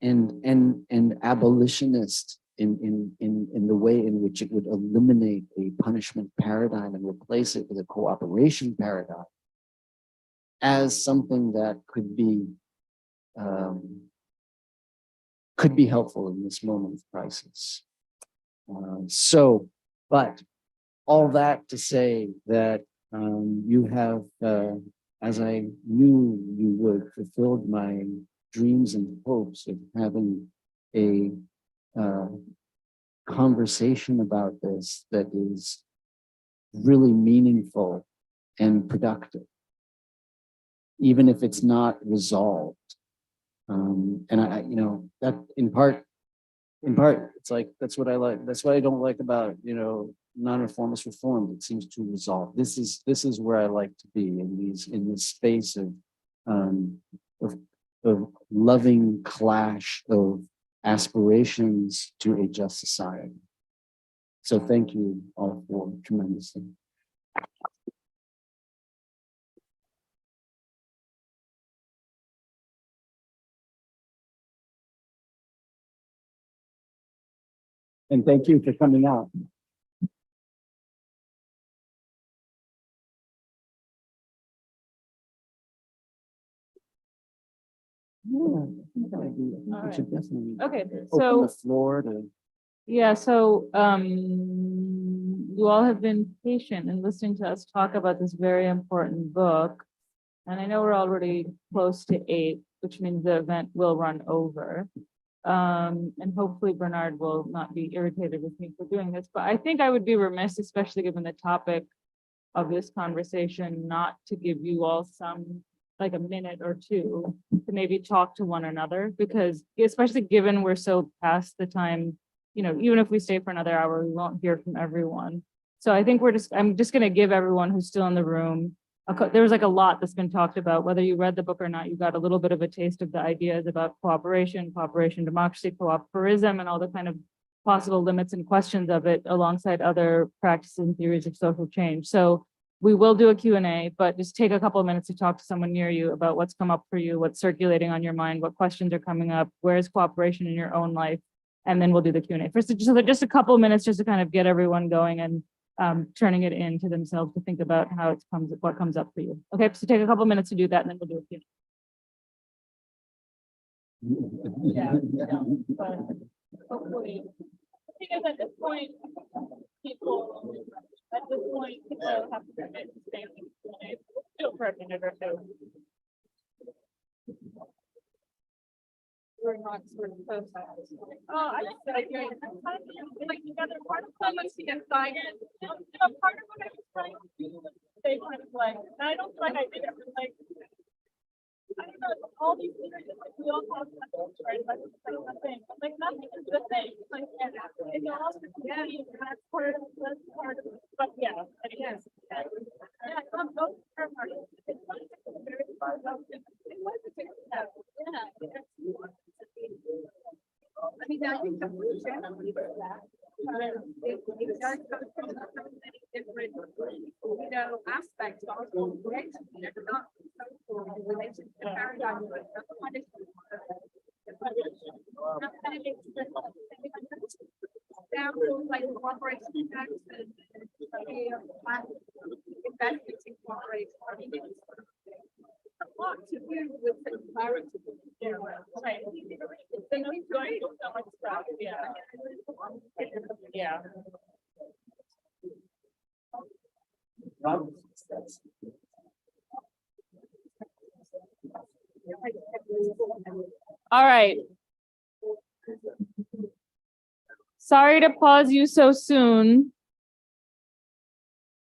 and abolitionist in the way in which it would eliminate a punishment paradigm and replace it with a cooperation paradigm as something that could be helpful in this moment of crisis. But all that to say that you have, as I knew you would, fulfilled my dreams and hopes of having a conversation about this that is really meaningful and productive, even if it's not resolved. And I that in part, it's like, that's what I like. That's what I don't like about, non-reformist reform. It seems to resolve. This is where I like to be in this space of loving clash of aspirations to a just society. So thank you all for tremendously. And thank you for coming out. Yeah, we should definitely Okay, open so the floor to. yeah, so you all have been patient in listening to us talk about this very important book. And I know we're already close to 8, which means the event will run over. And hopefully Bernard will not be irritated with me for doing this, but I think I would be remiss, especially given the topic of this conversation, not to give you all some like a minute or two to maybe talk to one another, because especially given we're so past the time, even if we stay for another hour, we won't hear from everyone. So I think I'm just going to give everyone who's still in the room, there was like a lot that's been talked about, whether you read the book or not, you got a little bit of a taste of the ideas about cooperation, democracy, cooperism, and all the kind of possible limits and questions of it alongside other practices and theories of social change. So we will do a Q&A, but just take a couple of minutes to talk to someone near you about what's come up for you, what's circulating on your mind, what questions are coming up, where is cooperation in your own life, and then we'll do the Q&A. First, just a couple of minutes just to kind of get everyone going and turning it into themselves to think about what comes up for you. Okay, so take a couple of minutes to do that, and then we'll do a Q&A. But hopefully, because at this point, people have to commit to stay in the Q&A still for a minute or two. We're not sort of post. Oh, I just like you're like together. Part of fun was to get excited. Part of what I was trying to do was stay kind of like, and I don't feel like I did it, but like, I don't know, all these things, like we all have something, right? Like it's like the thing. Like nothing is the thing. Like it's all that's part of it. But yeah, yes. Yeah, it's not both part of it. It's not very far out. It was a big step. Yeah. I mean, I think the generally for that. It does come from so many different, aspects of creation. It's not so in relation to the paradigm of like cooperation tax and investments in cooperation. I mean, it's a lot to do with the clarity. Yeah, right. It's going so much stuff. Yeah. Yeah. All right. Sorry to pause you so soon,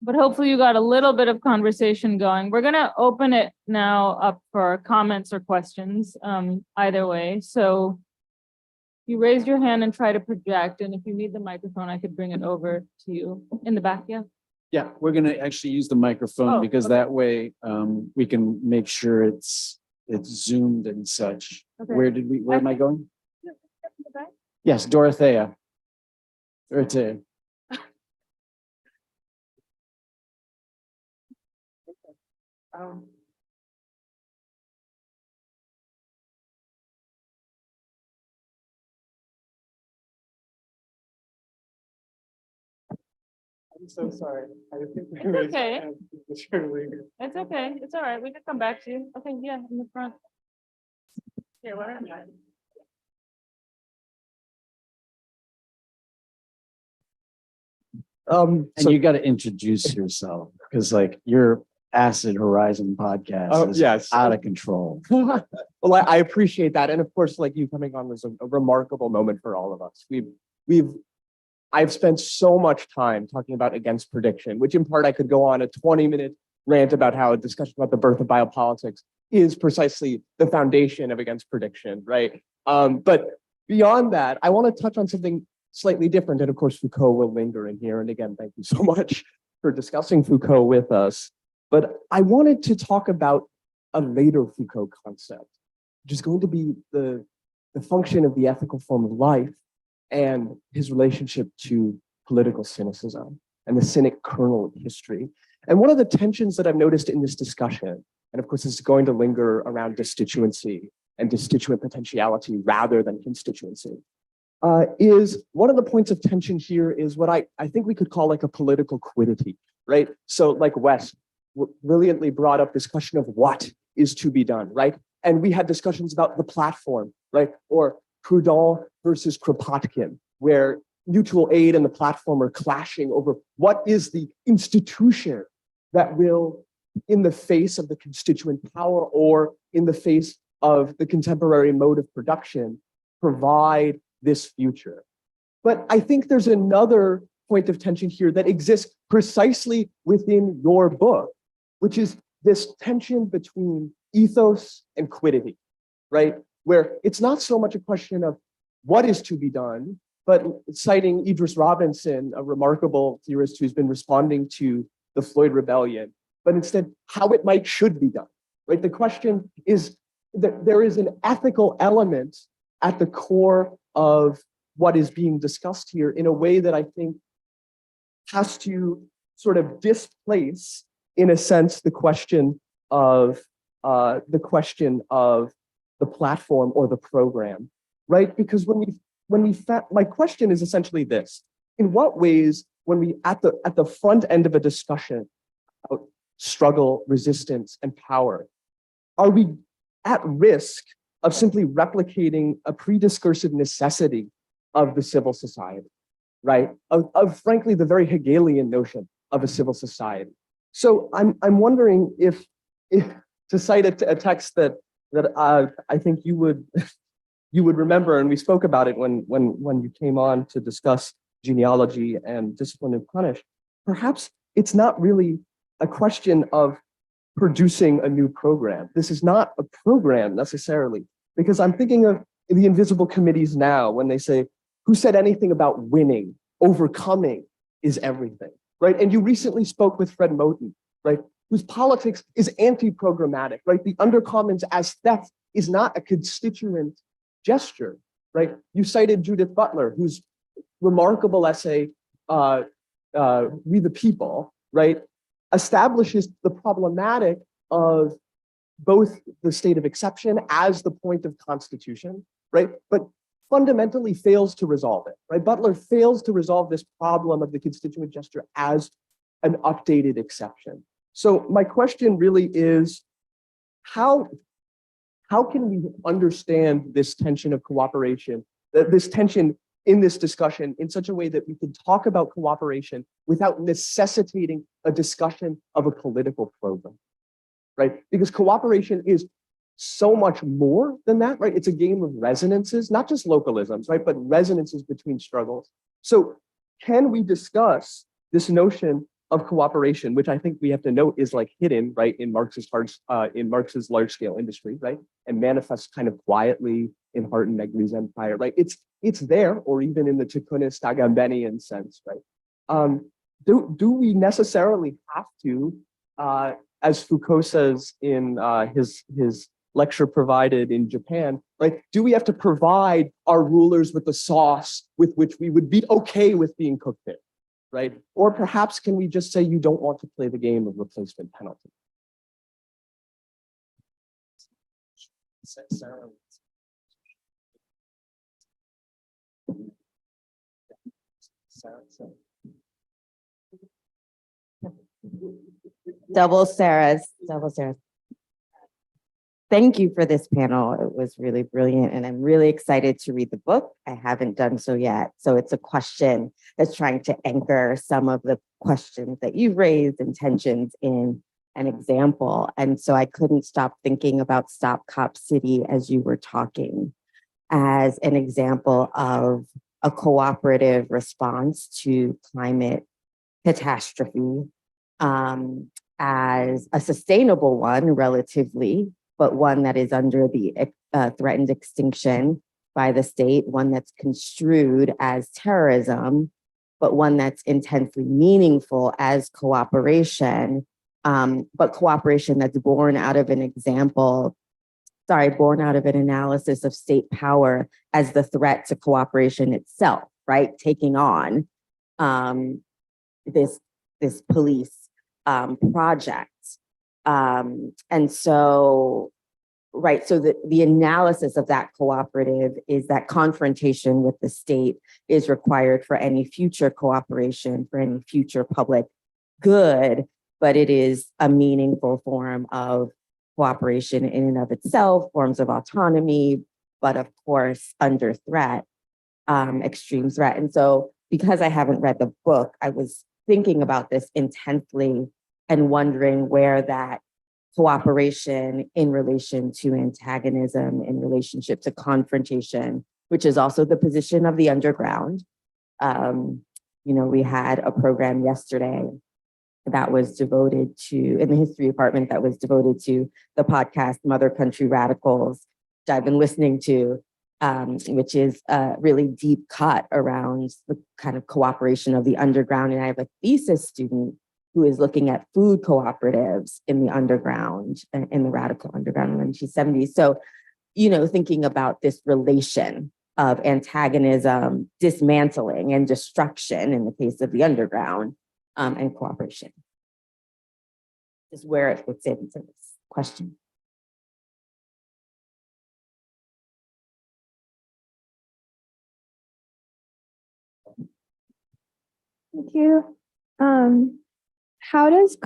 but hopefully you got a little bit of conversation going. We're going to open it now up for comments or questions, either way. So you raise your hand and try to project, and if you need the microphone, I could bring it over to you in the back. Yeah. Yeah, we're gonna actually use the microphone because okay. that way we can make sure it's zoomed and such. Okay. Where am I going? Yes, Dorothea. Dorothea. I'm so sorry. I think It's okay. It's okay. It's all right. We can come back to you. Okay, yeah, in the front. Here, where am I? And you got to introduce yourself because like your Acid Horizon podcast is yes. out of control. Well, I appreciate that. And of course, like you coming on was a remarkable moment for all of us. I've spent so much time talking about against prediction, which in part I could go on a 20-minute rant about how a discussion about the birth of biopolitics is precisely the foundation of against prediction, right? But beyond that, I want to touch on something slightly different. And of course, Foucault will linger in here. And again, thank you so much for discussing Foucault with us. But I wanted to talk about a later Foucault concept, which is going to be the function of the ethical form of life and his relationship to political cynicism and the cynic kernel of history. And one of the tensions that I've noticed in this discussion, and of course, it's going to linger around destituency and destituent potentiality rather than constituency, is one of the points of tension here is what I think we could call like a political quiddity, right? So like West brilliantly brought up this question of what is to be done, right? And we had discussions about the platform, right? Or Proudhon versus Kropotkin, where mutual aid and the platform are clashing over what is the institution that will, in the face of the constituent power or in the face of the contemporary mode of production, provide this future. But I think there's another point of tension here that exists precisely within your book, which is this tension between ethos and quiddity, right? Where it's not so much a question of what is to be done, but citing Idris Robinson, a remarkable theorist who's been responding to the Floyd Rebellion, but instead how it should be done, right? The question is that there is an ethical element at the core of what is being discussed here in a way that I think has to sort of displace, in a sense, the question of the platform or the program, right? Because my question is essentially this: in what ways, when we at the front end of a discussion about struggle, resistance, and power, are we at risk of simply replicating a prediscursive necessity of the civil society, right? Of frankly, the very Hegelian notion of a civil society. So I'm wondering if to cite a text that I think you would remember, and we spoke about it when you came on to discuss genealogy and discipline and punish. Perhaps it's not really a question of producing a new program. This is not a program necessarily, because I'm thinking of the invisible committees now when they say, who said anything about winning? Overcoming is everything, right? And you recently spoke with Fred Moten, right? Whose politics is anti-programmatic, right? The undercommons as theft is not a constituent gesture, right? You cited Judith Butler, whose remarkable essay, We the People, right? Establishes the problematic of both the state of exception as the point of constitution, right? But fundamentally fails to resolve it, right? Butler fails to resolve this problem of the constituent gesture as an updated exception. So my question really is, how can we understand this tension of cooperation, this tension in this discussion in such a way that we can talk about cooperation without necessitating a discussion of a political program, right? Because cooperation is so much more than that, right? It's a game of resonances, not just localisms, right? But resonances between struggles. So can we discuss this notion of cooperation, which I think we have to note is like hidden, right, in Marx's large-scale industry, right, and manifests kind of quietly in Hart and Negri's empire, right? It's there, or even in the Tikhonist Agambenian sense, right? Do we necessarily have to, as Foucault says in his lecture provided in Japan, right? Do we have to provide our rulers with the sauce with which we would be okay with being cooked in? Right? Or perhaps can we just say you don't want to play the game of replacement penalty? Double Sarah's. Thank you for this panel. It was really brilliant, and I'm really excited to read the book. I haven't done so yet. So it's a question that's trying to anchor some of the questions that you've raised and tensions in an example. And so I couldn't stop thinking about Stop Cop City as you were talking as an example of a cooperative response to climate catastrophe, as a sustainable one relatively, but one that is under the threatened extinction by the state, one that's construed as terrorism, but one that's intensely meaningful as cooperation, but cooperation that's born out of an analysis of state power as the threat to cooperation itself, right? Taking on this police project. And so, right, so the analysis of that cooperative is that confrontation with the state is required for any future cooperation, for any future public good, but it is a meaningful form of cooperation in and of itself, forms of autonomy, but of course, under threat, extreme threat. And so because I haven't read the book, I was thinking about this intensely and wondering where that cooperation in relation to antagonism, in relationship to confrontation, which is also the position of the underground. We had a program yesterday that was devoted to, in the history department, that was devoted to the podcast Mother Country Radicals, which I've been listening to, which is a really deep cut around the kind of cooperation of the underground. And I have a thesis student who is looking at food cooperatives in the underground, in the radical underground in the 1970s. So, thinking about this relation of antagonism, dismantling, and destruction in the case of the underground, and cooperation is where it fits into this question. Thank you. How does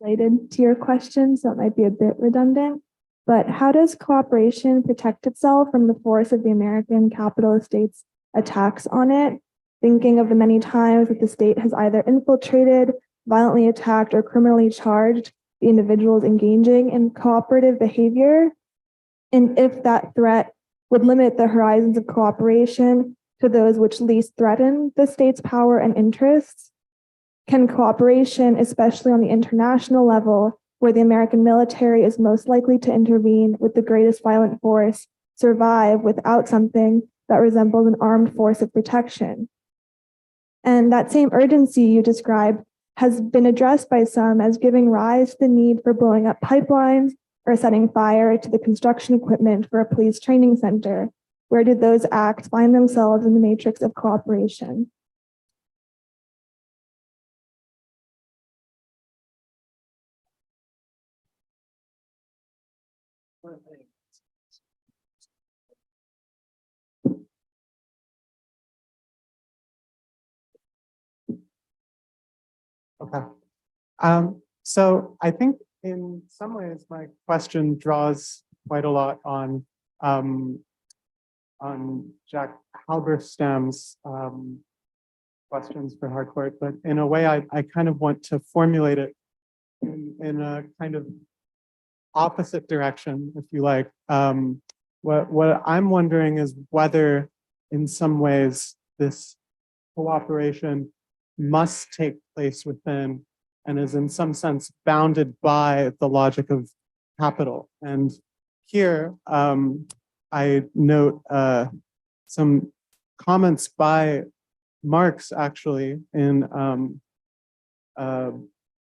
related to your question, so it might be a bit redundant, but how does cooperation protect itself from the force of the American capitalist state's attacks on it? Thinking of the many times that the state has either infiltrated, violently attacked, or criminally charged the individuals engaging in cooperative behavior, and if that threat would limit the horizons of cooperation to those which least threaten the state's power and interests? Can cooperation, especially on the international level, where the American military is most likely to intervene with the greatest violent force, survive without something that resembles an armed force of protection? And that same urgency you described has been addressed by some as giving rise to the need for blowing up pipelines or setting fire to the construction equipment for a police training center. Where did those acts find themselves in the matrix of cooperation? Okay. So I think in some ways my question draws quite a lot on Jack Halberstam's questions for Harcourt, but in a way I kind of want to formulate it in a kind of opposite direction, if you like. What I'm wondering is whether in some ways this cooperation must take place within and is in some sense bounded by the logic of capital. And here I note some comments by Marx actually in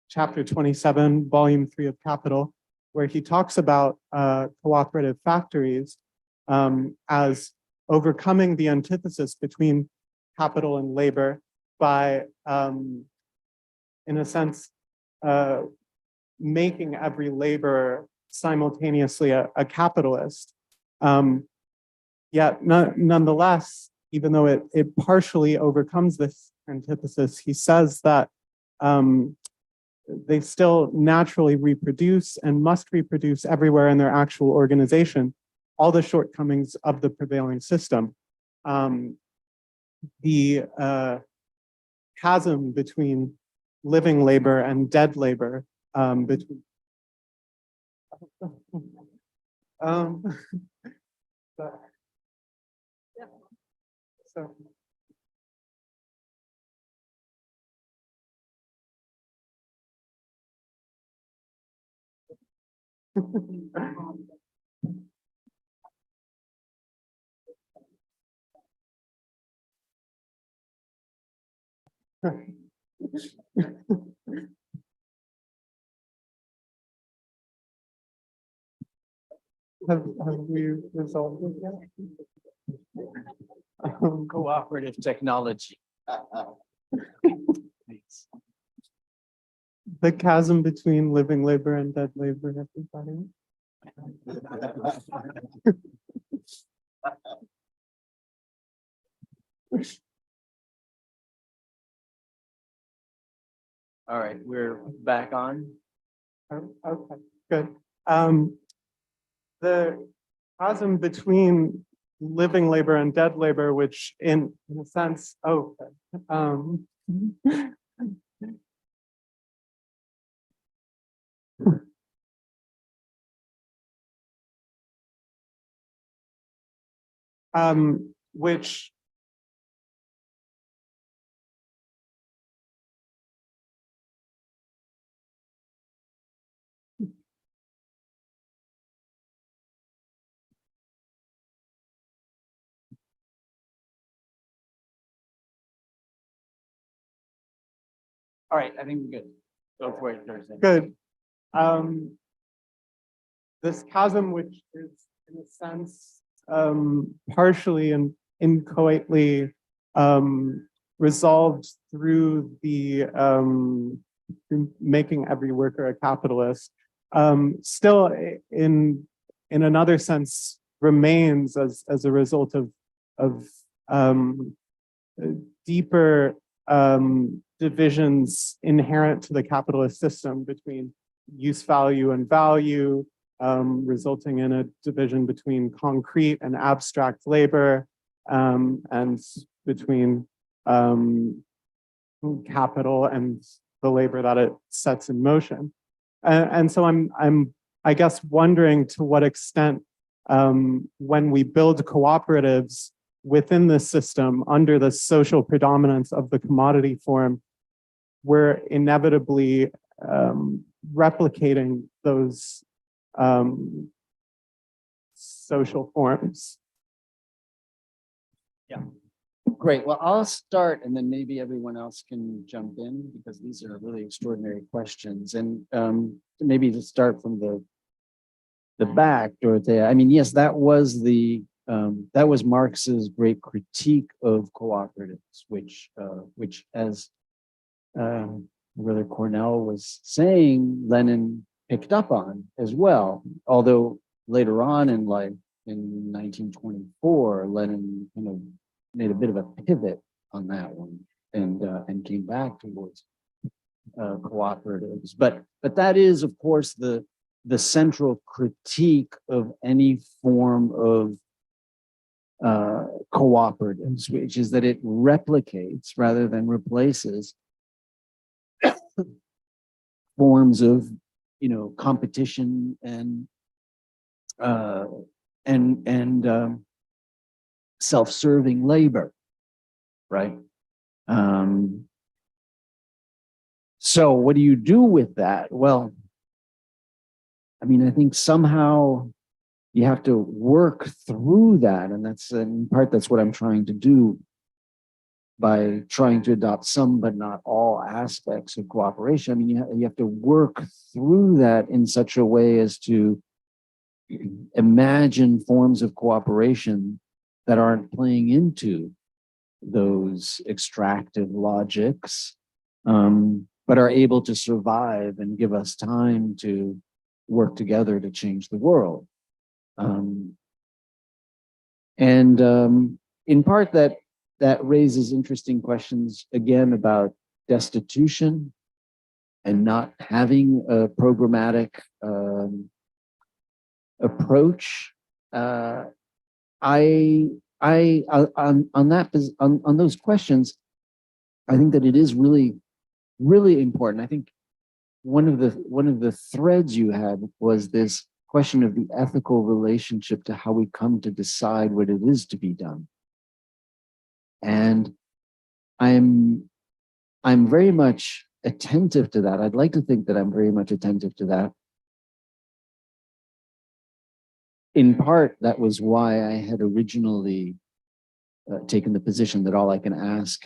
chapter 27, volume 3 of Capital, where he talks about cooperative factories as overcoming the antithesis between capital and labor by, in a sense, making every laborer simultaneously a capitalist. Yet nonetheless, even though it partially overcomes this antithesis, he says that they still naturally reproduce and must reproduce everywhere in their actual organization all the shortcomings of the prevailing system. The chasm between living labor and dead labor, between so have we resolved it yet? Cooperative technology. Thanks. The chasm between living labor and dead labor, everybody. All right, we're back on. Okay, good. The chasm between living labor and dead labor, which in a sense, which All right, I think we're good. Go for it, Thursday. Good. This chasm, which is in a sense, partially and inchoately, resolved through the, through making every worker a capitalist, still in another sense remains as a result of deeper divisions inherent to the capitalist system between use value and value, resulting in a division between concrete and abstract labor, and between capital and the labor that it sets in motion. And so I'm I guess wondering to what extent when we build cooperatives within the system under the social predominance of the commodity form, we're inevitably replicating those social forms. Great. Well, I'll start and then maybe everyone else can jump in because these are really extraordinary questions. And maybe to start from the back, Dorothea. I mean, yes, that was Marx's great critique of cooperatives, which as Brother Cornel was saying, Lenin picked up on as well. Although later on in life, in 1924, Lenin made a bit of a pivot on that one and came back towards cooperatives. But that is, of course, the central critique of any form of cooperatives, which is that it replicates rather than replaces forms of competition and self-serving labor, right? So what do you do with that? Well, I mean, I think somehow you have to work through that, and that's in part that's what I'm trying to do by trying to adopt some but not all aspects of cooperation. I mean, you have to work through that in such a way as to imagine forms of cooperation that aren't playing into those extractive logics, but are able to survive and give us time to work together to change the world. In part that raises interesting questions again about destitution and not having a programmatic approach. On those questions, I think that it is really, really important. I think one of the threads you had was this question of the ethical relationship to how we come to decide what it is to be done. And I'm very much attentive to that. I'd like to think that I'm very much attentive to that. In part, that was why I had originally taken the position that all I can ask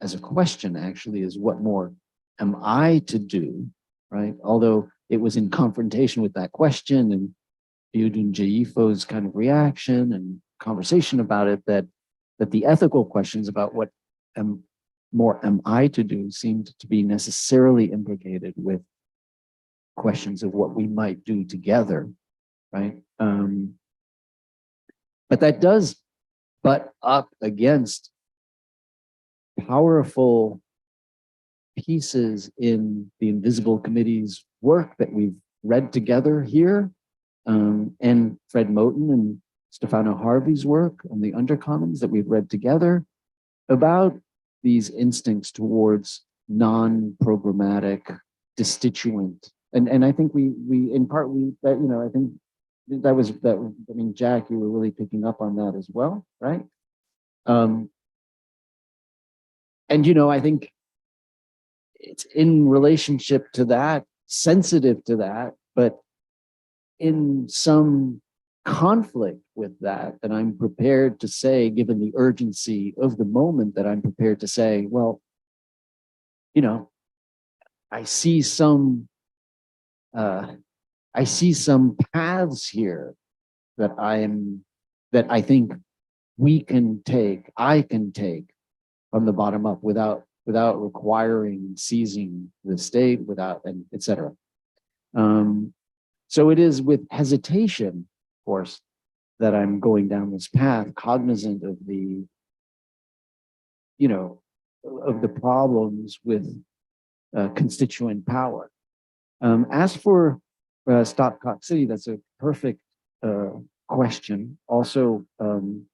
as a question actually is what more am I to do, right? Although it was in confrontation with that question and Yudun Jaifo's kind of reaction and conversation about it, that the ethical questions about what more am I to do seemed to be necessarily implicated with questions of what we might do together, right? But that does butt up against powerful pieces in the Invisible Committee's work that we've read together here, and Fred Moten and Stefano Harvey's work on the Undercommons that we've read together about these instincts towards non-programmatic destituent. And I think we in part I think that was that. I mean, Jack, you were really picking up on that as well, right? And I think it's in relationship to that, sensitive to that, but in some conflict with that, and I'm prepared to say, given the urgency of the moment, that I'm prepared to say, well, I see some paths here that I think I can take from the bottom up without requiring seizing the state, and et cetera. So it is with hesitation, of course, that I'm going down this path, cognizant of the, of the problems with constituent power. As for Stop City, that's a perfect question. Also, I'm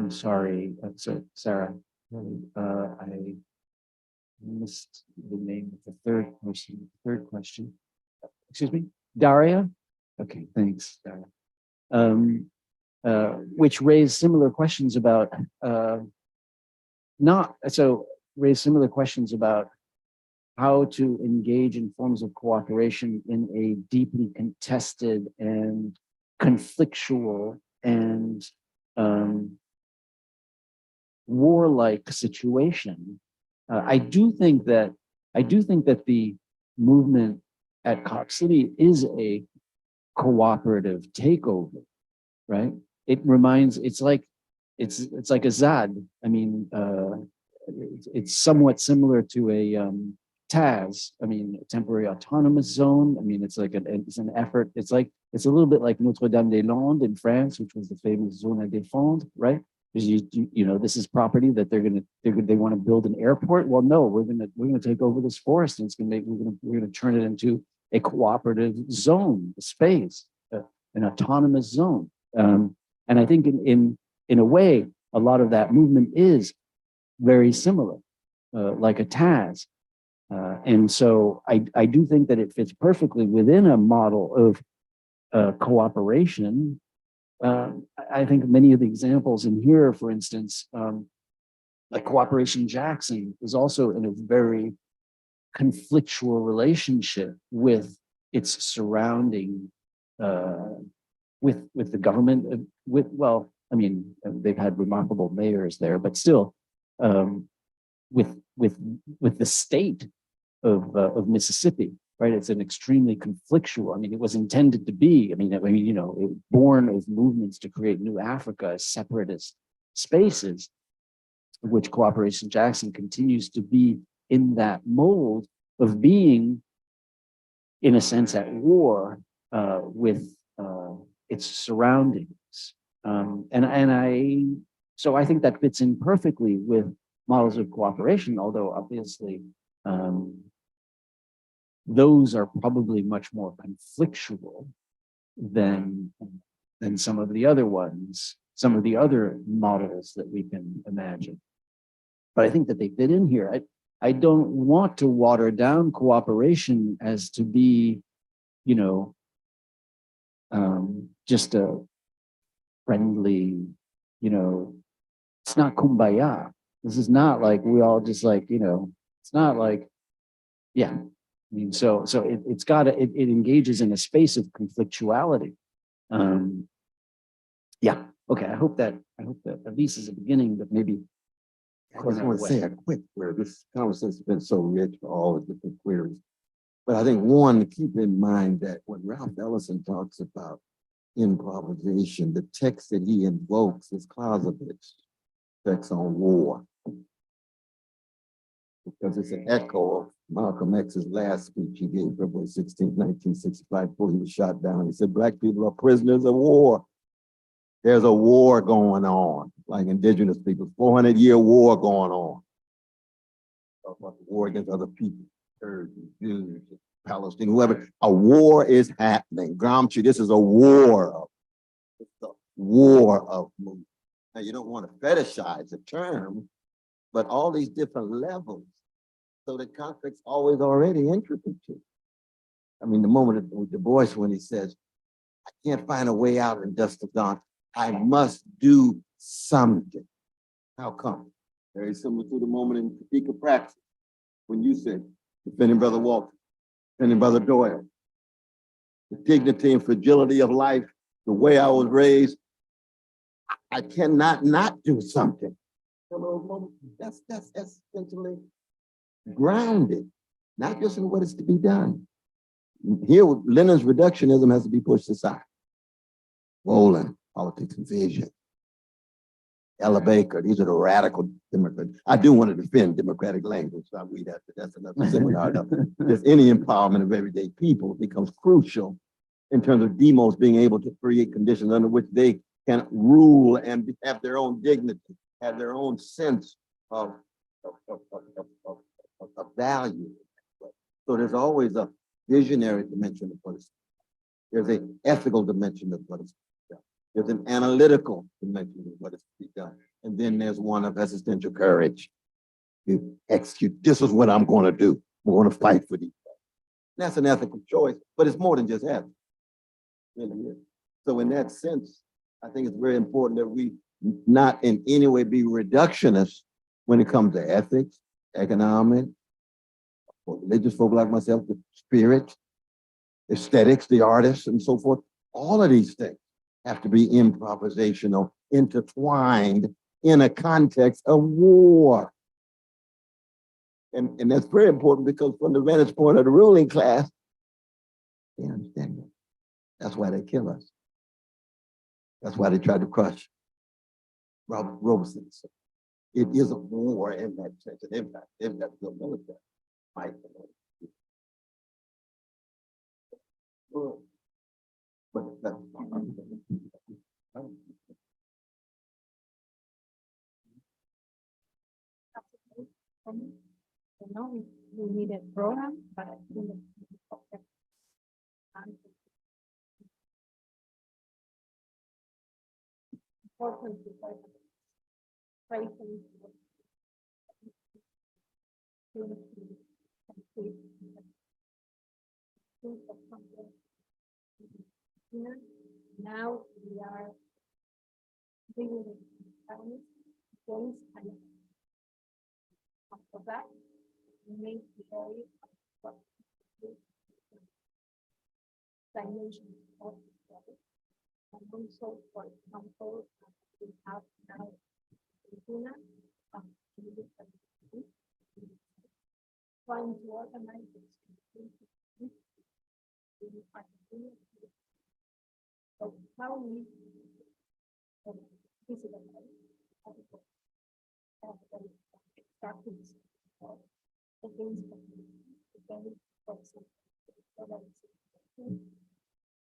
sorry, so Sarah, I missed the name of the third person, third question. Excuse me, Daria? Okay, thanks, Daria. Which raised similar questions about, raised similar questions about how to engage in forms of cooperation in a deeply contested and conflictual and warlike situation. I do think that the movement at Cop City is a cooperative takeover, right? It's like a ZAD. I mean, it's somewhat similar to a TAZ. I mean, a temporary autonomous zone. I mean, it's an effort. It's a little bit like Notre-Dame-des-Landes in France, which was the famous zone à défendre, right? Because this is property that they want to build an airport. Well, no, we're gonna take over this forest, and we're gonna turn it into a cooperative zone, a space, an autonomous zone. And I think in a way, a lot of that movement is very similar, like a TAZ. And so I do think that it fits perfectly within a model of cooperation. I think many of the examples in here, for instance, like Cooperation Jackson is also in a very conflictual relationship with its surrounding, with the government, I mean, they've had remarkable mayors there, but still, with the state of Mississippi, right? It's an extremely conflictual. I mean, it was intended to be. Born of movements to create New Africa as separatist spaces, which Cooperation Jackson continues to be in that mold of being, in a sense, at war with its surroundings. So I think that fits in perfectly with models of cooperation, although obviously those are probably much more conflictual than some of the other ones, some of the other models that we can imagine. But I think that they fit in here. I don't want to water down cooperation as to be, just a friendly, it's not kumbaya. This is not like we all just it's not like, yeah. I mean, so it engages in a space of conflictuality. Yeah. Okay. I hope that at least is a beginning, but maybe. I just want to say a quick word. This conversation has been so rich for all the different queries. But I think one, to keep in mind that when Ralph Ellison talks about improvisation, the text that he invokes is Clausewitz text on war. Because it's an echo of Malcolm X's last speech he gave February 16, 1965, before he was shot down. He said, Black people are prisoners of war. There's a war going on, like indigenous people, 400-year war going on. Talk about the war against other people, Kurds, Jews, Palestine, whoever. A war is happening. Gramsci, this is a war. It's a war of movement. Now, you don't want to fetishize the term, but all these different levels. So the conflict's always already intricate. I mean, the moment with Du Bois when he says, I can't find a way out in dusk of dawn. I must do something. How come? Very similar to the moment in Critique of Praxis when you said, defending Brother Walter, defending Brother Doyle, the dignity and fragility of life, the way I was raised, I cannot not do something. That's essentially grounded. not just in what is to be done. Here, Lenin's reductionism has to be pushed aside. Rowland, Politics and Vision. Ella Baker, these are the radical Democrats. I do want to defend democratic language, so I read that, but that's another seminar. Just any empowerment of everyday people becomes crucial in terms of demos being able to create conditions under which they can rule and have their own dignity, have their own sense of value. So there's always a visionary dimension of what is. There's an ethical dimension of what is. There's an analytical dimension of what is to be done. And then there's one of existential courage. You execute, this is what I'm going to do. We're going to fight for these. That's an ethical choice, but it's more than just ethics. Really is. So in that sense, I think it's very important that we not in any way be reductionists when it comes to ethics, economic, or religious folk like myself, the spirit, aesthetics, the artists, and so forth. All of these things have to be improvisational, intertwined in a context of war. And that's very important because from the vantage point of the ruling class, they understand that. That's why they kill us. That's why they tried to crush Robert Robeson. So it is a war in that sense, an impact the military might. But that's You know, we need a program, but I think that important because tracing now we are dealing with Panelist games and after that we make the area of dimension of the other. And also, for example, we have now trying to organize this. So how we this is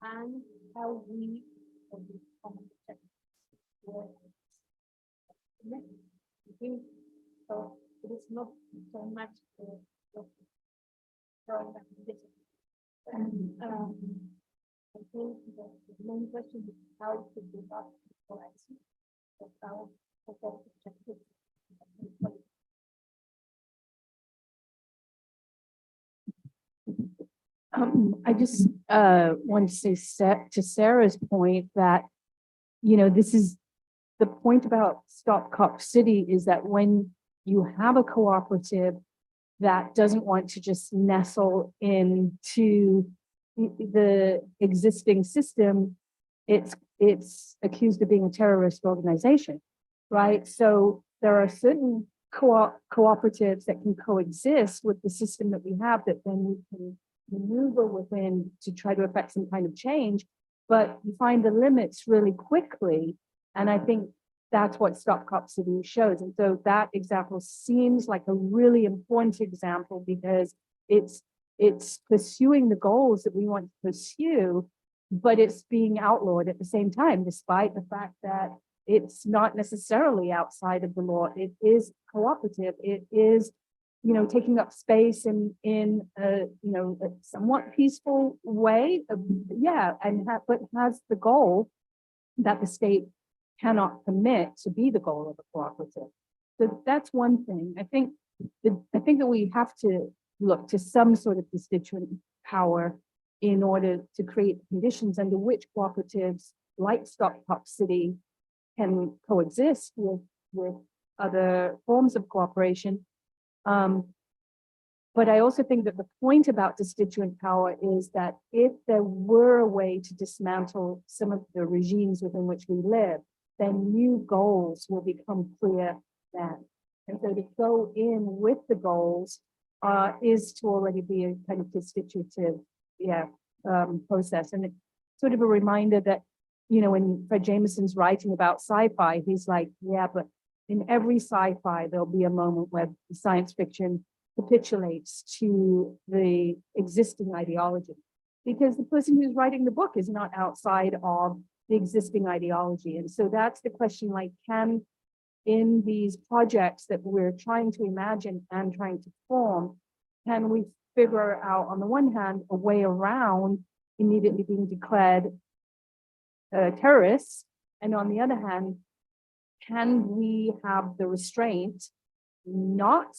and how we so it is not so much and I think the main question is how to do that how I just want to say to Sarah's point that, this is the point about Stop Cop City is that when you have a cooperative that doesn't want to just nestle into the existing system, it's accused of being a terrorist organization, right? So there are certain cooperatives that can coexist with the system that we have that then we can maneuver within to try to affect some kind of change, but you find the limits really quickly. And I think that's what Stop Cop City shows. And so that example seems like a really important example because it's pursuing the goals that we want to pursue, but it's being outlawed at the same time, despite the fact that it's not necessarily outside of the law. It is cooperative. It is, taking up space in a somewhat peaceful way. But has the goal that the state cannot permit to be the goal of a cooperative. So that's one thing. I think that we have to look to some sort of constituent power in order to create conditions under which cooperatives like Stop Cop City can coexist with other forms of cooperation. But I also think that the point about constituent power is that if there were a way to dismantle some of the regimes within which we live, then new goals will become clear then. And so to go in with the goals is to already be a kind of constitutive, process. And it's sort of a reminder that, when Fred Jameson's writing about sci-fi, he's like, yeah, but in every sci-fi, there'll be a moment where science fiction capitulates to the existing ideology. Because the person who's writing the book is not outside of the existing ideology. And so that's the question, like, can in these projects that we're trying to imagine and trying to form, can we figure out, on the one hand, a way around immediately being declared terrorists, and on the other hand, can we have the restraint not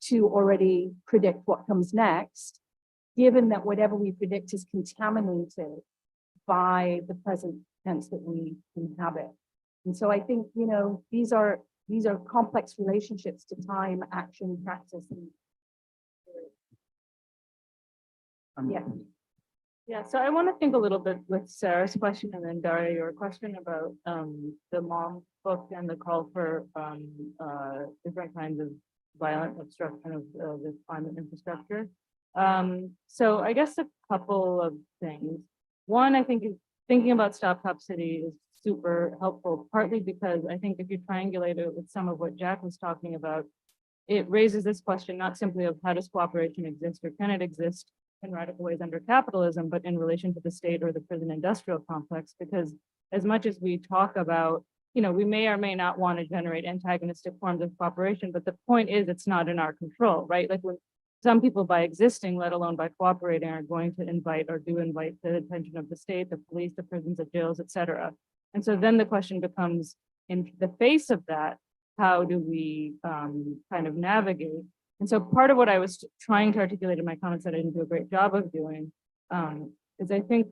to already predict what comes next, given that whatever we predict is contaminated by the present tense that we inhabit. And so I think, these are complex relationships to time, action, practice, and yeah. Yeah, so I want to think a little bit with Sarah's question and then Daria, your question about the mom book and the call for different kinds of violent obstruction of the climate infrastructure. So I guess a couple of things. One, I think thinking about Stop Cop City is super helpful, partly because I think if you triangulate it with some of what Jack was talking about, it raises this question not simply of how does cooperation exist or can it exist in radical ways under capitalism, but in relation to the state or the prison industrial complex, because as much as we talk about, we may or may not want to generate antagonistic forms of cooperation, but the point is it's not in our control, right? Like when some people by existing, let alone by cooperating, are going to invite or do invite the attention of the state, the police, the prisons, the jails, et cetera. And so then the question becomes, in the face of that, how do we kind of navigate? And so part of what I was trying to articulate in my comments that I didn't do a great job of doing is I think,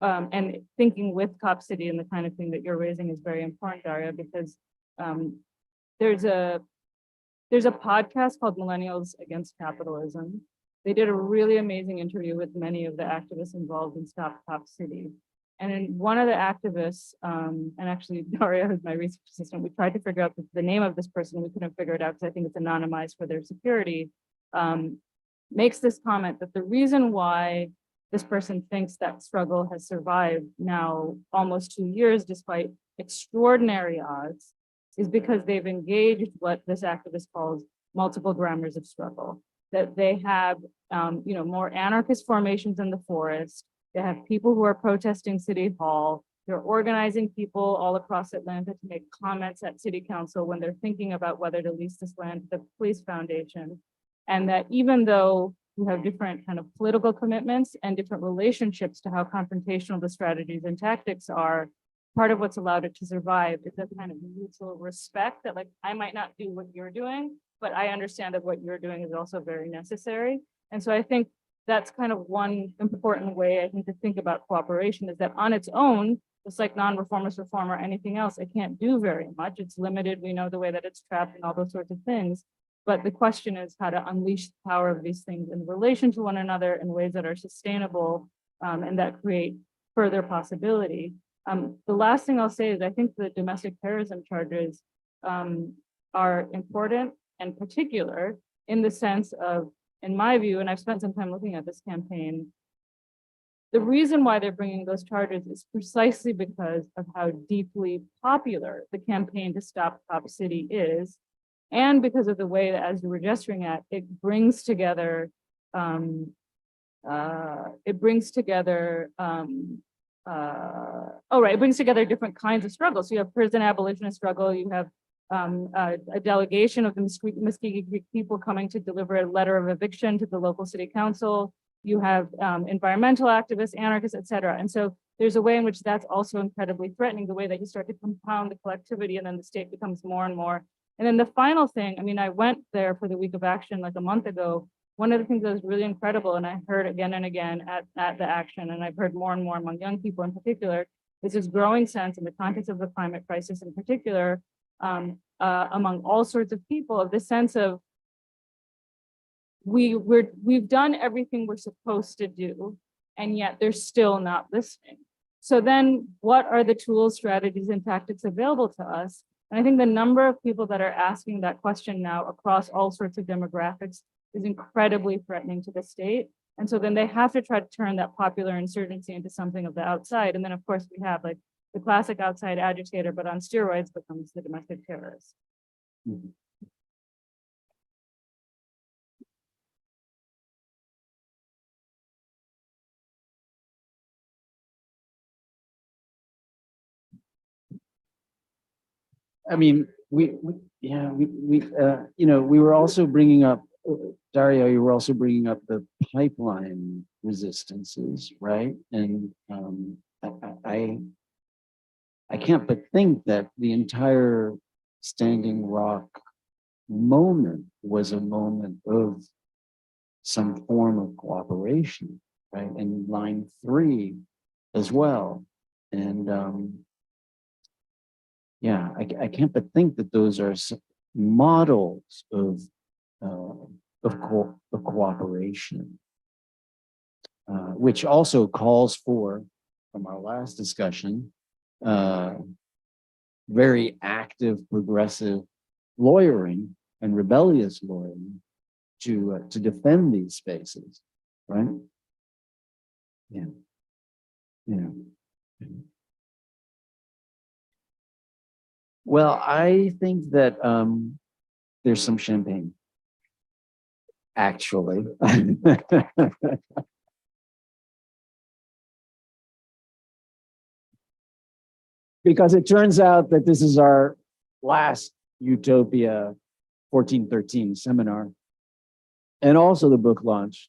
and thinking with Cop City and the kind of thing that you're raising is very important, Daria, because there's a podcast called Millennials Against Capitalism. They did a really amazing interview with many of the activists involved in Stop Cop City. And then one of the activists, and actually Daria, who's my research assistant, we tried to figure out the name of this person. We couldn't figure it out because I think it's anonymized for their security, makes this comment that the reason why this person thinks that struggle has survived now almost 2 years, despite extraordinary odds, is because they've engaged what this activist calls multiple grammars of struggle, that they have, more anarchist formations in the forest. They have people who are protesting City Hall. They're organizing people all across Atlanta to make comments at City Council when they're thinking about whether to lease this land to the Police Foundation. And that even though you have different kind of political commitments and different relationships to how confrontational the strategies and tactics are, part of what's allowed it to survive is a kind of mutual respect that, like, I might not do what you're doing, but I understand that what you're doing is also very necessary. And so I think that's kind of one important way I think to think about cooperation, is that on its own, just like non-reformist reform or anything else, it can't do very much. It's limited. We know the way that it's trapped and all those sorts of things. But the question is how to unleash the power of these things in relation to one another in ways that are sustainable and that create further possibility. The last thing I'll say is I think the domestic terrorism charges are important and particular in the sense of, in my view, and I've spent some time looking at this campaign, the reason why they're bringing those charges is precisely because of how deeply popular the campaign to stop Cop City is, and because of the way that, as you were gesturing at, it brings together it brings together different kinds of struggles. So you have prison abolitionist struggle, you have a delegation of the Muscogee Creek people coming to deliver a letter of eviction to the local city council. You have environmental activists, anarchists, et cetera. And so there's a way in which that's also incredibly threatening, the way that you start to compound the collectivity and then the state becomes more and more. And then the final thing, I mean, I went there for the Week of Action like a month ago. One of the things that was really incredible, and I heard again and again at the action, and I've heard more and more among young people in particular, is this growing sense in the context of the climate crisis in particular, among all sorts of people, of the sense of we've done everything we're supposed to do, and yet they're still not listening. So then what are the tools, strategies, and tactics available to us? And I think the number of people that are asking that question now across all sorts of demographics is incredibly threatening to the state. And so then they have to try to turn that popular insurgency into something of the outside. And then, of course, we have like the classic outside agitator, but on steroids becomes the domestic terrorist. I mean, you know, we were also bringing up, Dario, you were also bringing up the pipeline resistances, right? And I can't but think that the entire Standing Rock moment was a moment of some form of cooperation, right? And line 3 as well. And yeah, I can't but think that those are models of cooperation, which also calls for, from our last discussion, very active, progressive lawyering and rebellious lawyering to defend these spaces, right? Yeah, yeah. Well, I think that there's some champagne, actually. Because it turns out that this is our last Utopia 1413 seminar, and also the book launch.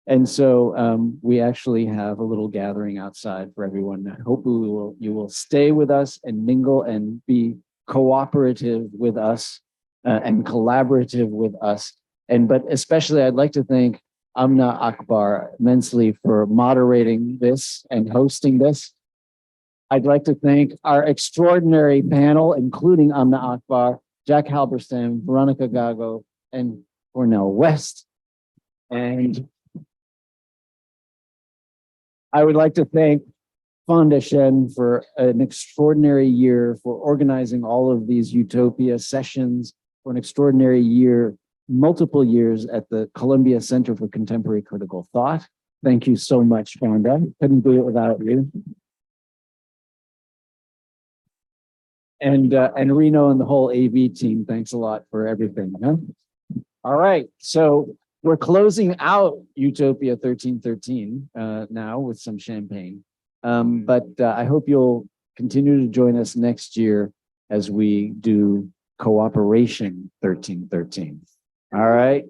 And so we actually have a little gathering outside for everyone. Hopefully you will stay with us and mingle and be cooperative with us and collaborative with us. But especially I'd like to thank Amna Akbar immensely for moderating this and hosting this. I'd like to thank our extraordinary panel, including Amna Akbar, Jack Halberstam, Veronica Gago, and Cornel West. And I would like to thank Fonda Shen for an extraordinary year, for organizing all of these Utopia sessions, for an extraordinary year, multiple years at the Columbia Center for Contemporary Critical Thought. Thank you so much, Fonda. Couldn't do it without you. And Reno and the whole AV team, thanks a lot for everything. Huh? All right, so we're closing out Utopia 1313 now with some champagne. But I hope you'll continue to join us next year as we do Cooperation 1313. All right.